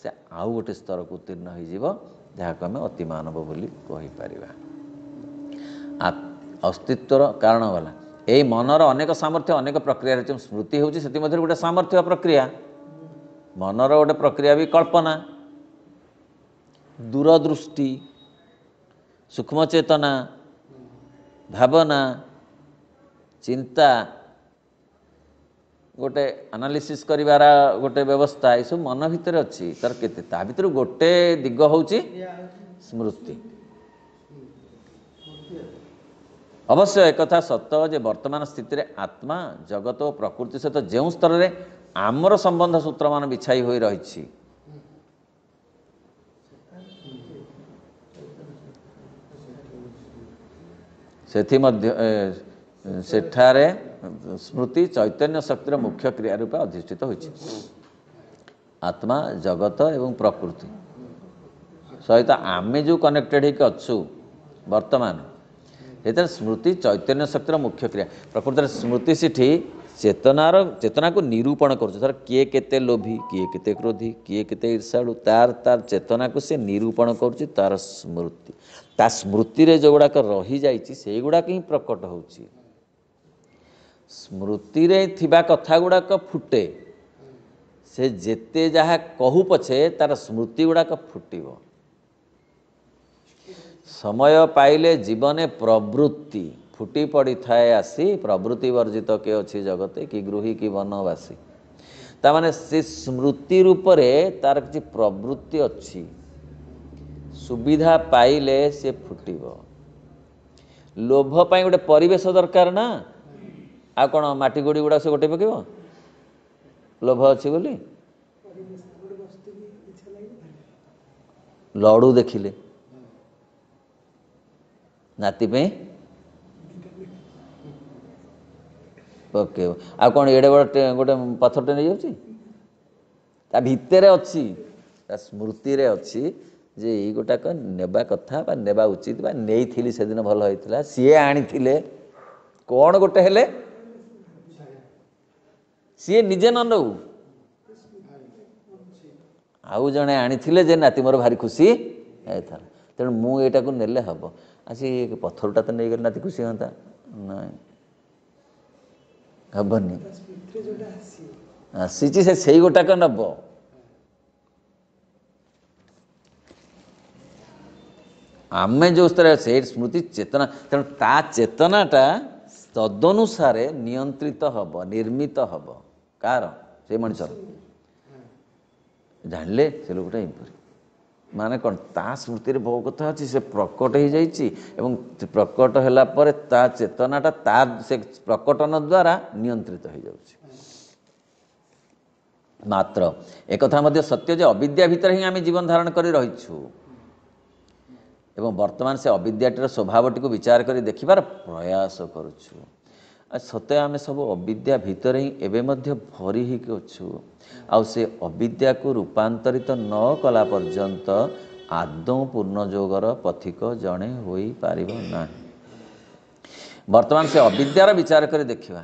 से आउ गोटे स्तर को उत्तीर्ण हो जहाँ को आम अतिमानव बोली कहीपर अस्तित्वर कारण गला यही मनर अनेक सामर्थ्य अनेक प्रक्रिया स्मृति हूँ से गोटे सामर्थ्य प्रक्रिया मनर गोटे प्रक्रिया भी कल्पना दूरदृष्टि सूक्ष्म चेतना भावना चिंता गोटे एनालिसिस करिवार गोटे व्यवस्था ये सब मन भितर अच्छी तार केते ता भितर गोटे दिग होउची स्मृति अवश्य एक कथा सत्य जे वर्तमान स्थिति रे आत्मा जगत और प्रकृति सहित जो स्तर रे आमर संबंध सूत्र मान बिछाई होई रही सेथि मध्य सेठारे स्मृति चैतन्य शक्तिर मुख्य क्रिया रूपे अधिष्ठित होइछि आत्मा जगत एवं प्रकृति सहित आमे जो कनेक्टेड होकर अच्छु वर्तमान ये स्मृति चैतन्य शक्तिर मुख्य क्रिया प्रकृति स्मृति सेठी चेतना को निरूपण कर किए केते लोभी किए केते क्रोधी किए केते ईर्षाड़ु तार तार चेतना को से निरूपण कर तार स्मृति ता स्मृति रे जो गुड़ाक रही जाइछि से गुड़ाक ही प्रकट होउछि स्मृति रे थिबा कथा गुड़ाक फुटे से जेते जहाँ कहू पछे तार स्मृति गुड़ाक फुटिब समय पाइले जीवने प्रवृत्ति फुटी पड़ी थाए आसी प्रवृत्ति वर्जित के अच्छी जगते कि गृही कि वनवासी तामाने से स्मृति रूप तार किसी प्रवृत्ति अच्छी सुविधा पाइले से फुटिब लोभ पाई गोटे परिवेश दरकार ना आ कौन माटी गोड़ी गुड़ा से गोटे पकेब लोभ अच्छी बोली लड़ू देखिले नाती पे पकेब आ कौन एड़े बड़े गोटे पत्थरटे नहीं जाऊँगी ता भितर अच्छी ता स्मृति रे अच्छी जे ये गोटाक नेबा कथा बा नेबा उचित बा नहीं थी से दिन भल होता सी आनी कौन गोटे हेले सी निजे न नौ आउ जड़े आनी जे नाती मोर भारी खुशी होता तेणु मुझा को नेले हम आसी पत्थरटा तो नहीं गले नाती खुशी हाँ ना हेनी आसी से गोटाक नब आम जो स्तर से स्मृति चेतना तेणु ता चेतनाटा तदनुसारे नियंत्रित हब निर्मित हब कार से मनुष्य जानले से लोकटा इम्परी माने कौन ता स्मृति रे बहु कथा अच्छी से प्रकट हो जाइए प्रकट होला पर ता चेतनाटा ता से प्रकटन द्वारा नियंत्रित हो जाउछि मात्र एक कथा मध्य सत्य जे अविद्या भितर ही आम जीवन धारण कर रहीछु एवं वर्तमान से अविद्याटीर स्वभावटी को विचार कर देखिबार प्रयास करुछु सत्य आम सब अविद्या भितर ही एवं मध्य भरी ही अच्छु आउ से अविद्या को रूपांतरित न कला पर्यंत आदौ पूर्ण जोगर पथिक जड़े हो पार ना वर्तमान से अविद्यार विचार कर देखिबा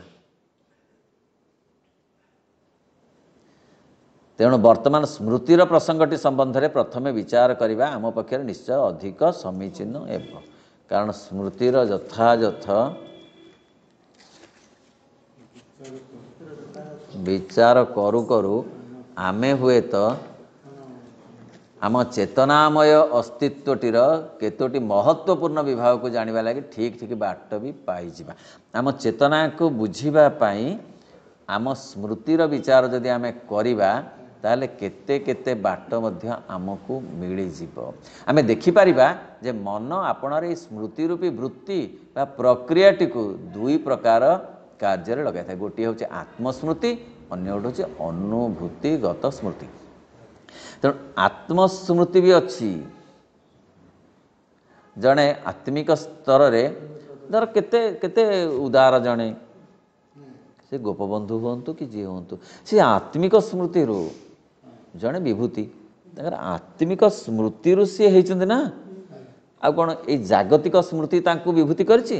तेणु वर्तमान स्मृतिर प्रसंगटी संबंध में प्रथमे विचार करवा आम पक्षे निश्चय अधिक समीचीन एवं कारण स्मृतिर यथायथ विचार करू करू आमे हुए तो आम चेतनामय अस्तित्वटीर केतोटी महत्वपूर्ण विभाग को जानिबा लगी ठीक ठीक बाट भी पाइजिबा आम चेतना को बुझिबा पाई आम स्मृतिर विचार जदि आमे करिबा ताले केते केते बाट मध्य आमको मिली जीवो आमे देखि परिबा जे मन आपणार स्मृति रूपी वृत्ति बा प्रक्रियाटी को दुई प्रकार कार्य लगे था गोटे हूँ आत्मस्मृति अन्य गोटे हूँ अनुभूतिगत स्मृति तेणु आत्मस्मृति भी अच्छी जड़े आत्मिक स्तर रे धर केते केते उदार जड़े से गोपबंधु हूँ कि जी हूँ सी आत्मिक स्मृति रू जड़े विभूति आत्मिक स्मृति रू सी होती ना आ कौन ये जागतिक स्मृति तांको विभूति करछि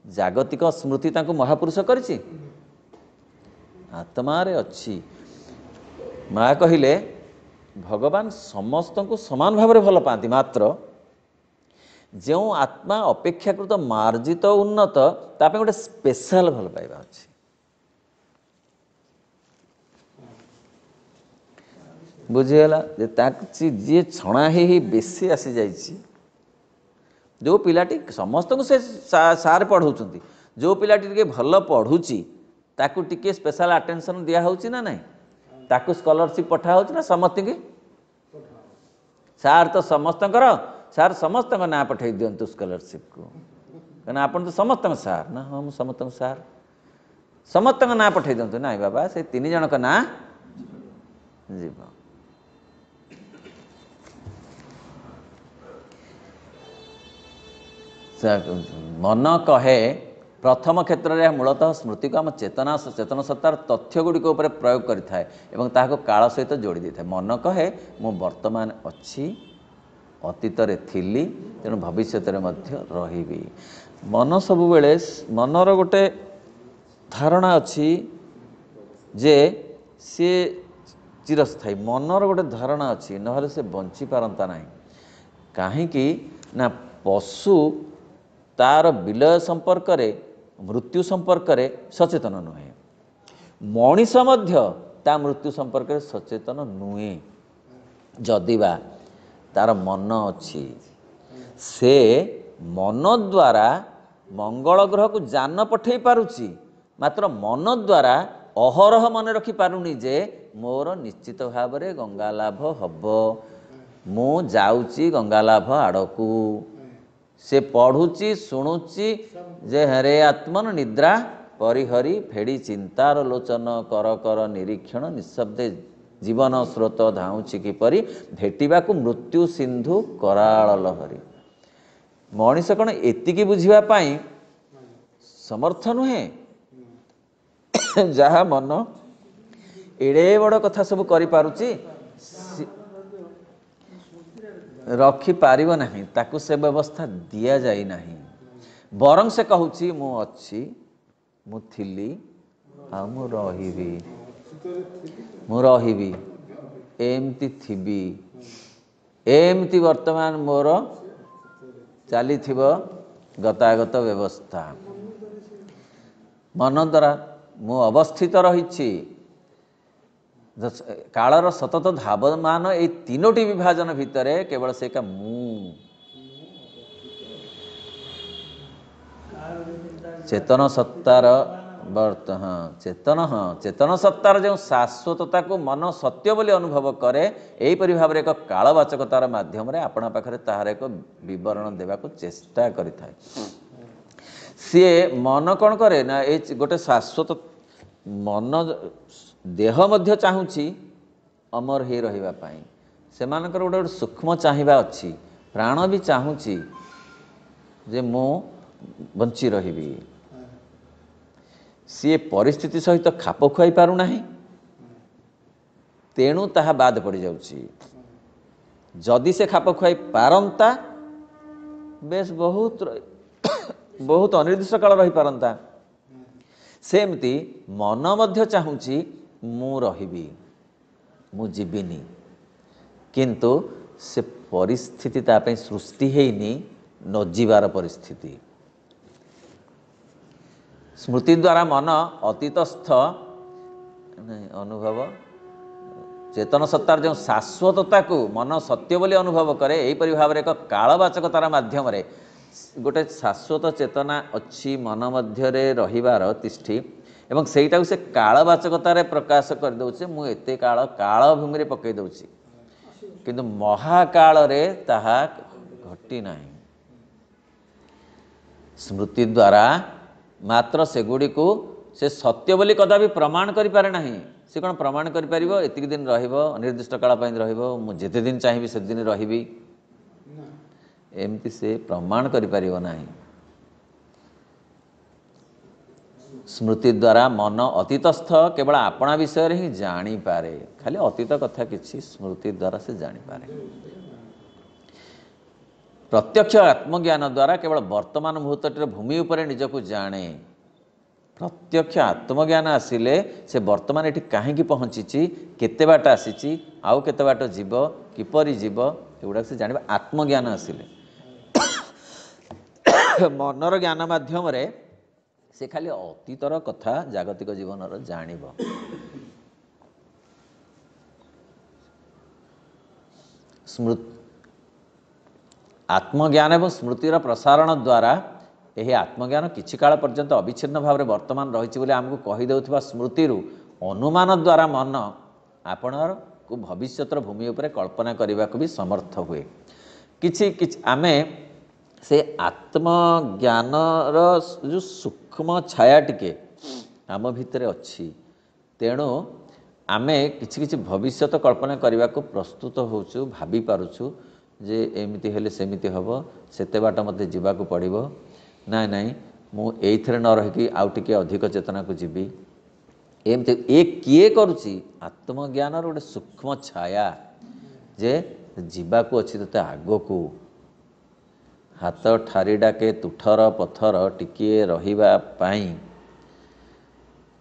जागतिक स्मृति तांको महापुरुष करछि आत्मा रे अच्छी माँ कहिले भगवान समस्त को समान भाव भल पाती मात्र जो आत्मा अपेक्षाकृत मार्जित उन्नत तापे गोटे स्पेशल भल पाइबा अच्छी बुझीगला जी छणा ही बेसी आसी जाइछि जो पिलाटी समस्त को से सार पढ़ाउछंती जो पिलाटी टिके भल पढ़ुची ताकू टिके स्पेशल अटेंशन दिया होउची ना नहीं ताकू स्कॉलरशिप पठा होउची ना समस्त के सार तो समस्त सार समस्त ना पठाई दियंतु स्कॉलरशिप को कहना आपन तो समस्त सार ना हम समस्त सार समस्त ना पठाई दियंतु ना बाबा से तीन जन का ना जीव मन कहे प्रथम क्षेत्र में मूलतः स्मृति को आम चेतना चेतन सत्तार तथ्य गुड़िक प्रयोग करें काल सहित जोड़ी दे था मन कहे मु वर्तमान अच्छी अतीत थी तेणु भविष्य रही मन सब बेले मनर गोटे धारणा अच्छी जे सी चिरस्थायी मनर गोटे धारणा अच्छी नहले से बंची पारंता नहीं कहीं ना पशु तार विलय संपर्क मृत्यु संपर्क सचेतन नुहे मनीष ता मृत्यु संपर्क में सचेतन नुहे जदिबा तार मन अच्छी से मन द्वारा मंगल ग्रह को जान पठे पारुची मात्र मन द्वारा अहरह मन रखी पारुनी जे मोर निश्चित भाव में गंगा लाभ हब मु जाऊची गंगा लाभ आड़कू से पढ़ुची शुणुची जे हरे आत्मन निद्रा परिहरी फेड़ी चिंतार लोचन कर कर निरीक्षण निशब्दे जीवन स्रोत धाउची किपरि भेटिबाकू मृत्यु सिंधु कराल लहरी मनीष कौन एतिकी बुझिबा पाई समर्थ नुहे जहा मन एड़े बड़ कथा सब करि पारुची रखी पारिब नहीं ताकू से व्यवस्था दिया जाई नहीं बरं से कहूची मु अच्छी मु थिली आ मु रहिबी एमती थिबी एमती वर्तमान मोर चली गतागत व्यवस्था मन द्वारा मु अवस्थित रही कालर सतत धावमान ये तीनोटी विभाजन भितर केवल से का मु चेतन सत्तार चेतन सत्तार जो शाश्वतता को मन सत्य बोली अनुभव करे यहीपरि भाव में एक कालवाचकतार माध्यम आपण पाखे तार एक विवरण देवा चेष्टा करें सी मन कौन करे ना ये गोटे शाश्वत मन देह मध्य चाहूँगी अमर हो रही से मानकर गोटे सूक्ष्म चाहिए अच्छी प्राण भी चाहूँगी जे मु बंची रही सी परिस्थिति सहित खाप खुआई पारुना तेणु ताहा बाद पड़ जाउची जदि से खाप खुआई पारंता बेस बहुत बहुत अनिर्दिष्ट काल रही पारंता सेमती मन मध्य चाहूँगी मु रहिबी मु जीविनी किंतु से परिस्थिति तापे सृष्टि हैनी न जीवार परिस्थिति स्मृति द्वारा मन अतीतस्थ अनुभव चेतन सत्तार जो शाश्वतता को मन सत्य बोली अनुभव करे यहीपरि भाव में एक कालवाचकतार माध्यम गोटे शाश्वत चेतना अच्छी मन मध्य रहिबार तिष्ठी एवं सेटा से कालवाचकतार प्रकाश कर दउछे मु एते काल काल भूमि रे पकई दउछि किंतु महाकाल रे ताहा घटी नाही स्मृति द्वारा मात्र सेगुड़ी को से सत्य बोली कदापि प्रमाण करि पारे नाही से कौन प्रमाण करि परिबो एतिक दिन रहिबो अनिर्दिष्ट काल पई रहिबो मु जेते दिन चाहिबी से दिन रहिबी एमती से प्रमाण करि परिबो नाही स्मृति द्वारा मन अतीतस्थ केवल आपणा विषय ही जानी पारे खाली अतीत कथा किसी स्मृति द्वारा से जानी पारे प्रत्यक्ष आत्मज्ञान द्वारा केवल वर्तमान मुहूर्त भूमि उपर निजको जाने प्रत्यक्ष आत्मज्ञान आसिले से वर्तमान ये कहीं पहुँची केते बाट आसी आउ केते बाट जीव किपरि जीव एगुड़ा से जान आत्मज्ञान आसिले मनर ज्ञान माध्यम से खाली अतीतर कथा जागतिक जीवन जानिब स्मृति आत्मज्ञान एवं स्मृतिर प्रसारण द्वारा यह आत्मज्ञान किछि काल पर्यंत अविच्छिन्न भाव में वर्तमान रही आमको कहीदे स्मृति अनुमान द्वारा मन आपणर को भविष्यतर भूमि उपर कल्पना करने को भी समर्थ हुए किछि आमे से आत्मज्ञानर जो सूक्ष्म छाया टिके आम भितर अच्छी तेणु आमे किछि किछि भविष्यत कल्पना करने को प्रस्तुत होचु भाभी पारुछु जे एमिति हेले सेमिति हबो सेते बाट मते जीवाकू पड़िबो नाई नाई मु एइथरे न रहिकी आउ टिके अधिक चेतना को जीवी एमती ए किए करुची आत्मज्ञान गोटे सूक्ष्म छाया जे जीवाकू अच्छी तते आगकू हाथ ठारी डाके तुठर पथर टिकिए रहिबा पाई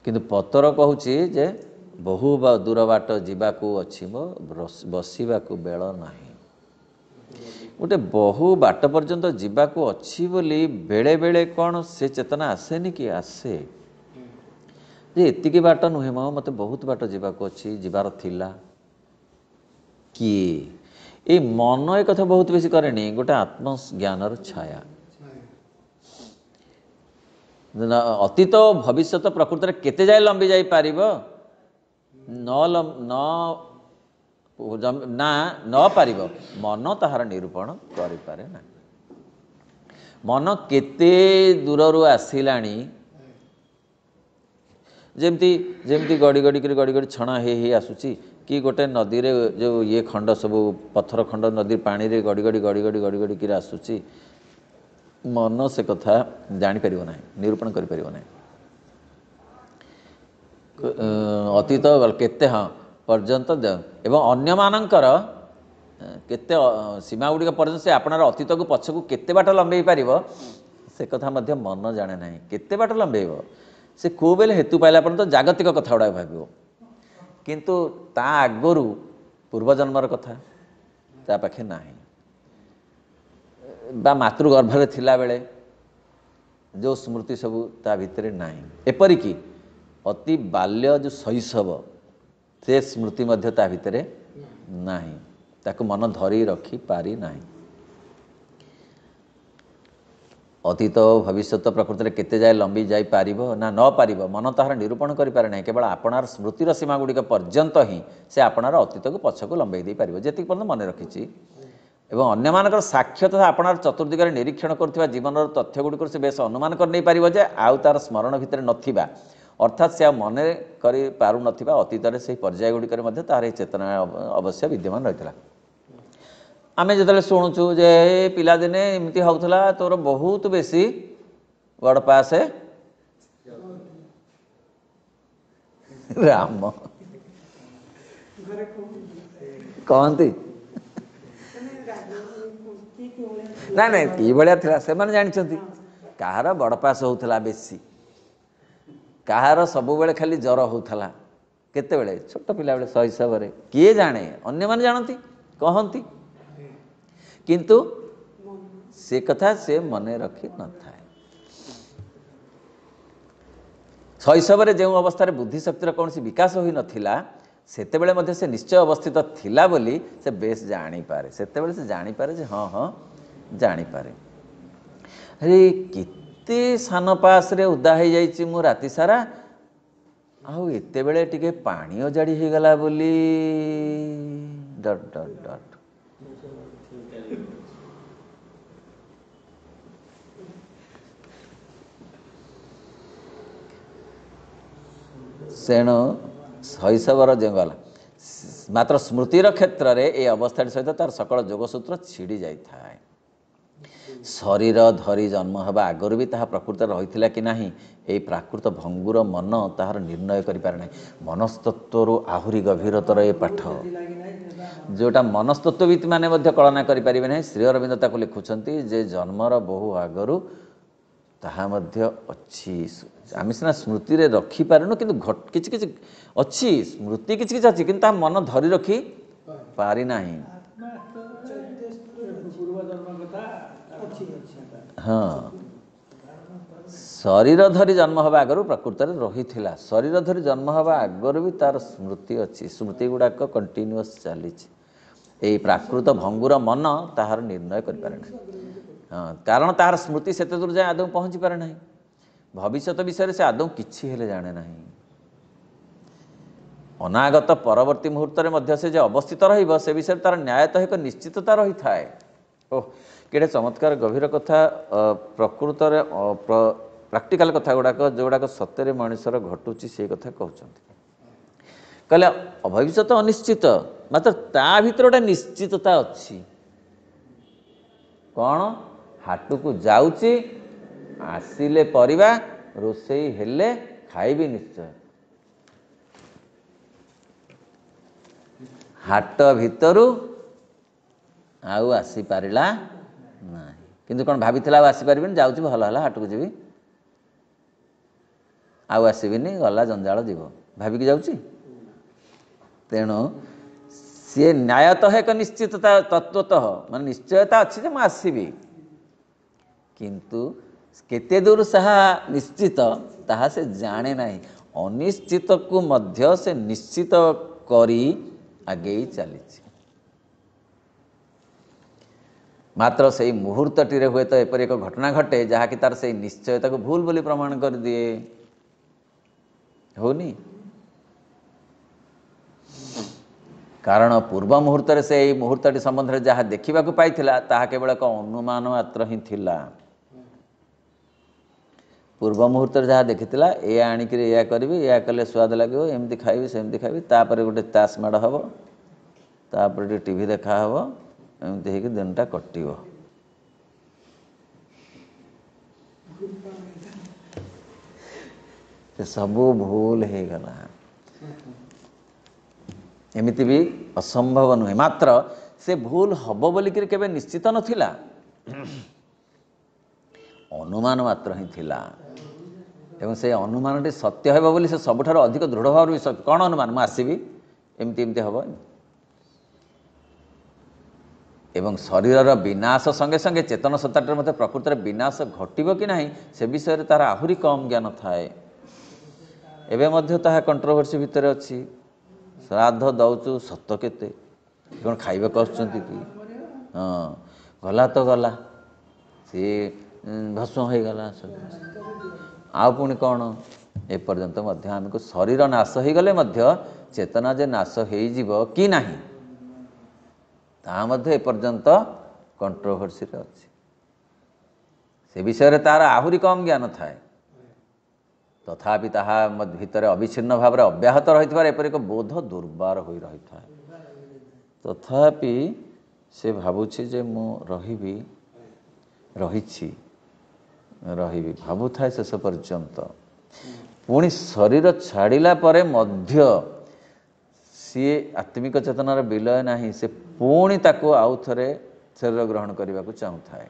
किंतु पतर कहूची जे बहु दूर बाट जीवाकू अच्छी मो बसिबाकू बेल नाही गोटे बहु बाट पर्यंत जीवाकू अच्छी बोली बेले बेले कौन से चेतना आसेनि कि आसे ଯେ ଏତିକି ବାଟ ନୁହେଁ ମ, ମୋତେ ବହୁତ ବାଟ ଯିବାକୁ ଅଛି, ଯିବାର ଥିଲା। କିଏ ଏଇ ମନ ଏ କଥା ବହୁତ ବେଶୀ କରେନି, ଗୋଟେ ଆତ୍ମଜ୍ଞାନର ଛାୟା। ଅତୀତ ଭବିଷ୍ୟତ ପ୍ରକୃତରେ କେତେ ଯାଏ ଲମ୍ବି ଯାଇପାରିବ ନ ପାରିବ, ମନ ତାହାର ନିରୂପଣ କରିପାରେ ନାହିଁ। ମନ କେତେ ଦୂରରୁ ଆସିଲାଣି, ଯେମିତି ଯେମିତି ଗଡ଼ି ଗଡ଼ି ଛଣା ହେଇ ଆସୁଛି, କି ଗୋଟେ ନଦୀରେ ଯେଉଁ ଇଏ ଖଣ୍ଡ ସବୁ ପଥର ଖଣ୍ଡ ନଦୀ ପାଣିରେ ଗଡ଼ି ଗଡ଼ି ଆସୁଛି। ମନ ସେ କଥା ଜାଣିପାରିବ ନାହିଁ, ନିରୂପଣ କରିପାରିବ ନାହିଁ। ଅତୀତ କେତେ ପର୍ଯ୍ୟନ୍ତ ଏବଂ ଅନ୍ୟମାନଙ୍କର କେତେ ସୀମା ଗୁଡ଼ିକ ପର୍ଯ୍ୟନ୍ତ ସେ ଆପଣାର ଅତୀତକୁ ପଛକୁ କେତେ ବାଟ ଲମ୍ବେଇ ପାରିବ, ସେ କଥା ମଧ୍ୟ ମନ ଜାଣେ ନାହିଁ। କେତେ ବାଟ ଲମ୍ବେଇବ ସେ କେଉଁ ବେଲେ ହେତୁ ପାଇଲା ପର୍ଯ୍ୟନ୍ତ ଜାଗତିକ କଥା ଗୁଡ଼ାକ ଭାବିବ, କିନ୍ତୁ ତା ଆଗରୁ ପୂର୍ବଜନ୍ମର କଥା ତା ପାଖେ ନାହିଁ। ବା ମାତୃଗର୍ଭରେ ଥିଲାବେଳେ ଯେଉଁ ସ୍ମୃତି ସବୁ ତା ଭିତରେ ନାହିଁ। ଏପରିକି ଅତି ବାଲ୍ୟ ଯେଉଁ ଶୈଶବ, ସେ ସ୍ମୃତି ମଧ୍ୟ ତା ଭିତରେ ନାହିଁ, ତାକୁ ମନ ଧରି ରଖିପାରି ନାହିଁ। ଅତୀତ ଭବିଷ୍ୟତ ପ୍ରକୃତରେ କେତେ ଯାଏ ଲମ୍ବି ଯାଇପାରିବ ନା ନ ପାରିବ, ମନ ତାହାର ନିରୂପଣ କରିପାରେ ନାହିଁ। କେବଳ ଆପଣାର ସ୍ମୃତିର ସୀମା ଗୁଡ଼ିକ ପର୍ଯ୍ୟନ୍ତ ହିଁ ସେ ଆପଣାର ଅତୀତକୁ ପଛକୁ ଲମ୍ବେଇ ଦେଇପାରିବ, ଯେତିକି ପର୍ଯ୍ୟନ୍ତ ମନେ ରଖିଛି। ଏବଂ ଅନ୍ୟମାନଙ୍କର ସାକ୍ଷ୍ୟ ତଥା ଆପଣାର ଚତୁର୍ଦିଗରେ ନିରୀକ୍ଷଣ କରୁଥିବା ଜୀବନର ତଥ୍ୟ ଗୁଡ଼ିକରୁ ସେ ବେଶ ଅନୁମାନ କରି ନେଇପାରିବ ଯେ ଆଉ ତାର ସ୍ମରଣ ଭିତରେ ନଥିବା, ଅର୍ଥାତ୍ ସେ ଆଉ ମନେ କରିପାରୁନଥିବା ଅତୀତରେ ସେହି ପର୍ଯ୍ୟାୟ ଗୁଡ଼ିକରେ ମଧ୍ୟ ତାହାର ଏହି ଚେତନା ଅବଶ୍ୟ ବିଦ୍ୟମାନ ରହିଥିଲା। ଆମେ ଯେତେବେଳେ ଶୁଣୁଛୁ ଯେ ପିଲାଦିନେ ଏମିତି ହେଉଥିଲା, ତୋର ବହୁତ ବେଶୀ ବଡ଼ ପାସେ ରାମ କହନ୍ତି, ନାଇଁ କି ଭଳିଆ ଥିଲା ସେମାନେ ଜାଣିଛନ୍ତି। କାହାର ବଡ଼ ପାସ ହେଉଥିଲା ବେଶୀ, କାହାର ସବୁବେଳେ ଖାଲି ଜ୍ୱର ହେଉଥିଲା, କେତେବେଳେ ଛୋଟ ପିଲାବେଳେ ଶୈଶବରେ କିଏ ଜାଣେ, ଅନ୍ୟମାନେ ଜାଣନ୍ତି କହନ୍ତି, କିନ୍ତୁ ସେ କଥା ସେ ମନେ ରଖି ନଥାଏ। ଶୈଶବରେ ଯେଉଁ ଅବସ୍ଥାରେ ବୁଦ୍ଧିଶକ୍ତିର କୌଣସି ବିକାଶ ହୋଇନଥିଲା, ସେତେବେଳେ ମଧ୍ୟ ସେ ନିଶ୍ଚୟ ଅବସ୍ଥିତ ଥିଲା ବୋଲି ସେ ବେଶ ଜାଣିପାରେ। ସେତେବେଳେ ସେ ଜାଣିପାରେ ଯେ ହଁ ଜାଣିପାରେ। ଆରେ କେତେ ସାନ ପାସରେ ଓଦା ହେଇଯାଇଛି ମୁଁ ରାତି ସାରା, ଆଉ ଏତେବେଳେ ଟିକେ ପାଣି ଅଜାଡ଼ି ହେଇଗଲା ବୋଲି ଡଟ୍ ଡଟ୍ ଡଟ୍। ତେଣୁ ଶୈଶବର ଯେଉଁ ଗଲା, ମାତ୍ର ସ୍ମୃତିର କ୍ଷେତ୍ରରେ ଏ ଅବସ୍ଥାଟି ସହିତ ତାର ସକଳ ଯୋଗସୂତ୍ର ଛିଡ଼ି ଯାଇଥାଏ। ଶରୀର ଧରି ଜନ୍ମ ହେବା ଆଗରୁ ବି ତାହା ପ୍ରକୃତରେ ରହିଥିଲା କି ନାହିଁ, ଏହି ପ୍ରାକୃତ ଭଙ୍ଗୁର ମନ ତାହାର ନିର୍ଣ୍ଣୟ କରିପାରେ ନାହିଁ। ମନସ୍ତତ୍ଵରୁ ଆହୁରି ଗଭୀରତର ଏ ପାଠ, ଯେଉଁଟା ମନସ୍ତତ୍ଵବିତ୍ ମାନେ ମଧ୍ୟ କଳନା କରିପାରିବେ ନାହିଁ। ଶ୍ରୀ ଅରବିନ୍ଦ ତାକୁ ଲେଖୁଛନ୍ତି ଯେ ଜନ୍ମର ବହୁ ଆଗରୁ ତାହା ମଧ୍ୟ ଅଛି। ଆମେ ସିନା ସ୍ମୃତିରେ ରଖିପାରୁନୁ, କିନ୍ତୁ କିଛି କିଛି ଅଛି, ସ୍ମୃତି କିଛି କିଛି ଅଛି, କିନ୍ତୁ ତାହା ମନ ଧରି ରଖି ପାରିନାହିଁ। ହଁ, ଶରୀର ଧରି ଜନ୍ମ ହେବା ଆଗରୁ ପ୍ରକୃତରେ ରହିଥିଲା। ଶରୀର ଧରି ଜନ୍ମ ହେବା ଆଗରୁ ବି ତାର ସ୍ମୃତି ଅଛି, ସ୍ମୃତି ଗୁଡ଼ାକ କଣ୍ଟିନ୍ୟୁଅସ୍ ଚାଲିଛି। ଏଇ ପ୍ରାକୃତ ଭଙ୍ଗୁର ମନ ତାହାର ନିର୍ଣ୍ଣୟ କରିପାରେ ନାହିଁ। କାରଣ ତାହାର ସ୍ମୃତି ସେତେ ଦୂର ଯାଏ ଆଦୌ ପହଞ୍ଚି ପାରେ ନାହିଁ। ଭବିଷ୍ୟତ ବିଷୟରେ ସେ ଆଦୌ କିଛି ହେଲେ ଜାଣେ ନାହିଁ। ଅନାଗତ ପରବର୍ତ୍ତୀ ମୁହୂର୍ତ୍ତରେ ମଧ୍ୟ ସେ ଯେ ଅବସ୍ଥିତ ରହିବ, ସେ ବିଷୟରେ ତାର ନ୍ୟାୟତଃ ଏକ ନିଶ୍ଚିତତା ରହିଥାଏ। କେଡ଼େ ଚମତ୍କାର ଗଭୀର କଥା। ପ୍ରକୃତରେ ପ୍ରାକ୍ଟିକାଲ କଥା ଗୁଡ଼ାକ ଯେଉଁଗୁଡ଼ାକ ସତରେ ମଣିଷର ଘଟୁଛି ସେଇ କଥା କହୁଛନ୍ତି। କହିଲେ ଭବିଷ୍ୟତ ଅନିଶ୍ଚିତ, ମାତ୍ର ତା ଭିତରେ ଗୋଟେ ନିଶ୍ଚିତତା ଅଛି। କ'ଣ? ହାଟକୁ ଯାଉଛି, ଆସିଲେ ପରିବା, ରୋଷେଇ ହେଲେ ଖାଇବି ନିଶ୍ଚୟ। ହାଟ ଭିତରୁ ଆଉ ଆସିପାରିଲା ନାହିଁ, କିନ୍ତୁ କ'ଣ ଭାବିଥିଲା ଆଉ ଆସିପାରିବିନି, ଯାଉଛି ଭଲ ହେଲା ହାଟକୁ ଯିବି, ଆଉ ଆସିବିନି, ଗଲା ଜଞ୍ଜାଳ ଯିବ, ଭାବିକି ଯାଉଛି। ତେଣୁ ସିଏ ନ୍ୟାୟତଃ ଏକ ନିଶ୍ଚିତତା, ତତ୍ତ୍ୱତଃ ମାନେ ନିଶ୍ଚୟତା ଅଛି ଯେ ମୁଁ ଆସିବି, କିନ୍ତୁ କେତେ ଦୂର ତାହା ନିଶ୍ଚିତ ତାହା ସେ ଜାଣେ ନାହିଁ। अनिश्चित को मध्य से निश्चित करी आगे चली मात्र से मुहूर्तटी हुए तो एपरी एक घटना घटे जहाँकि तार से निश्चयता को भूल बोली प्रमाण कर दिए होनी कारण पूर्व मुहूर्त से मुहूर्तटी संबंध में जहाँ देखा पाई केवल एक अनुमान मात्र ही थिला पूर्व मुहूर्त जहाँ देखी ए आणिक या करी या कले स्वाद लगे एमती खाइबी सेमती खाइबी तापर गोटे तास माड़ हम तापर टीवी देखा हम एमती है दिनटा कटिव सबू भूल हो गला एमिति भी असंभव नुहे मात्र से भूल हम बोलिक केबे निश्चित नथिला अनुमान मात्र ही थिला एवं से अनुमान सत्य हेबो बोली से सबठार अधिक दृढ़ भाव विश्वास कौन अनुमान मु आसीबी एमती एमती हम एवं शरीर विनाश संगे संगे चेतन सत्ताटर मध्य प्रकृतिर विनाश घटिबो कि नहीं से विषय तार आहुरी कम ज्ञान थाए एवं मध्य ताहा कंट्रोवर्सी भितर अच्छी श्राद्ध दौचु सत केते कौन खाइबा कहते कि हाँ गला तो गला सी भस्म हो गला आ पुणी कौन एपर्यंत मध्य आमको शरीर नाश हो गले मध्य चेतना जे नाश हो कि नहीं ता मध्य एपर्यंत कंट्रोवर्सी अच्छी से विषय तार आहुरी कम ज्ञान थाए तथापि ताहा भितर अविच्छिन्न भाव अब्याहत रही एपर एक बोध दुर्बार हो रही था तथापि से भावुछि जे मु रहिबी रही भावु थाए शेष पर्यंत पुणी शरीर छाड़िला परे मध्य सी आत्मिक चेतनार विलय नहीं से पुणी ताको आउ थरे शरीर ग्रहण करने को चाहूए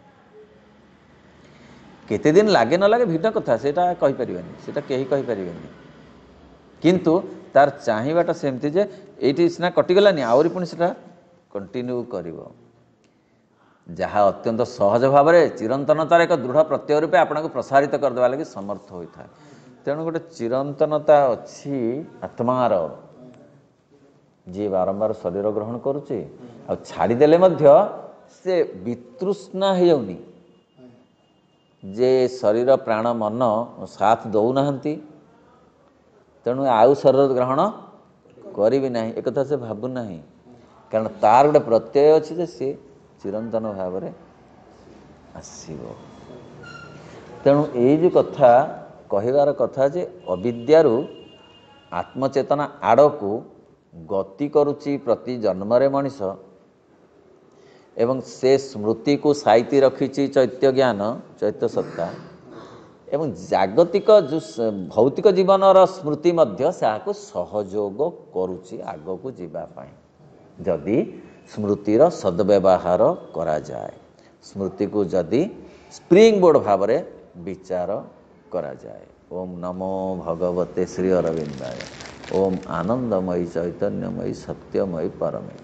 केते दिन लागे न लागे भिन्न कथा सेटा कहि परिबेनी सेटा केही कहि परिबेनी किंतु तार चाहिबाटा सेमती जे एठी सिना कटिगलानी आउरी पुणी सेटा कंटिन्यू करिवो जहाँ अत्यंत सहज भाव में चिरंतनतार एक दृढ़ प्रत्यय रूपे आपन को प्रसारित करदेवा लगी समर्थ होता है तेणु गोटे चिरंतनता अच्छी आत्मार जी बारंबार शरीर ग्रहण करुच्ची आ छाड़ीदेले मध्य से वितृष्णा होनी जे शरीर प्राण मन साथ दौना तेणु आउ शरीर ग्रहण करी ना एक कथा से भावुना कारण तार गोटे प्रत्यय अच्छी जे सी चिरंतन भाव में आसव तेणु ये जो कथा कहबार कथा जे अविद्यारू आत्मचेतना आड़ को गति करुच्ची प्रति जन्मरे मनीष एवं से स्मृति को साइती रखी चैत्य ज्ञान चैत्य सत्ता एवं जागतिक जो भौतिक जीवन स्मृति मध्य को सहयोग करुच्ची आग को जीवाई जदि स्मृतिर सद्व्यवहार करा जाए स्मृति को जदि स्प्रिंग बोर्ड भाव में विचार करा जाए। ओम नमो भगवते श्री अरविंदाय। ओम आनंदमयी चैतन्यमयी सत्यमयी परमे।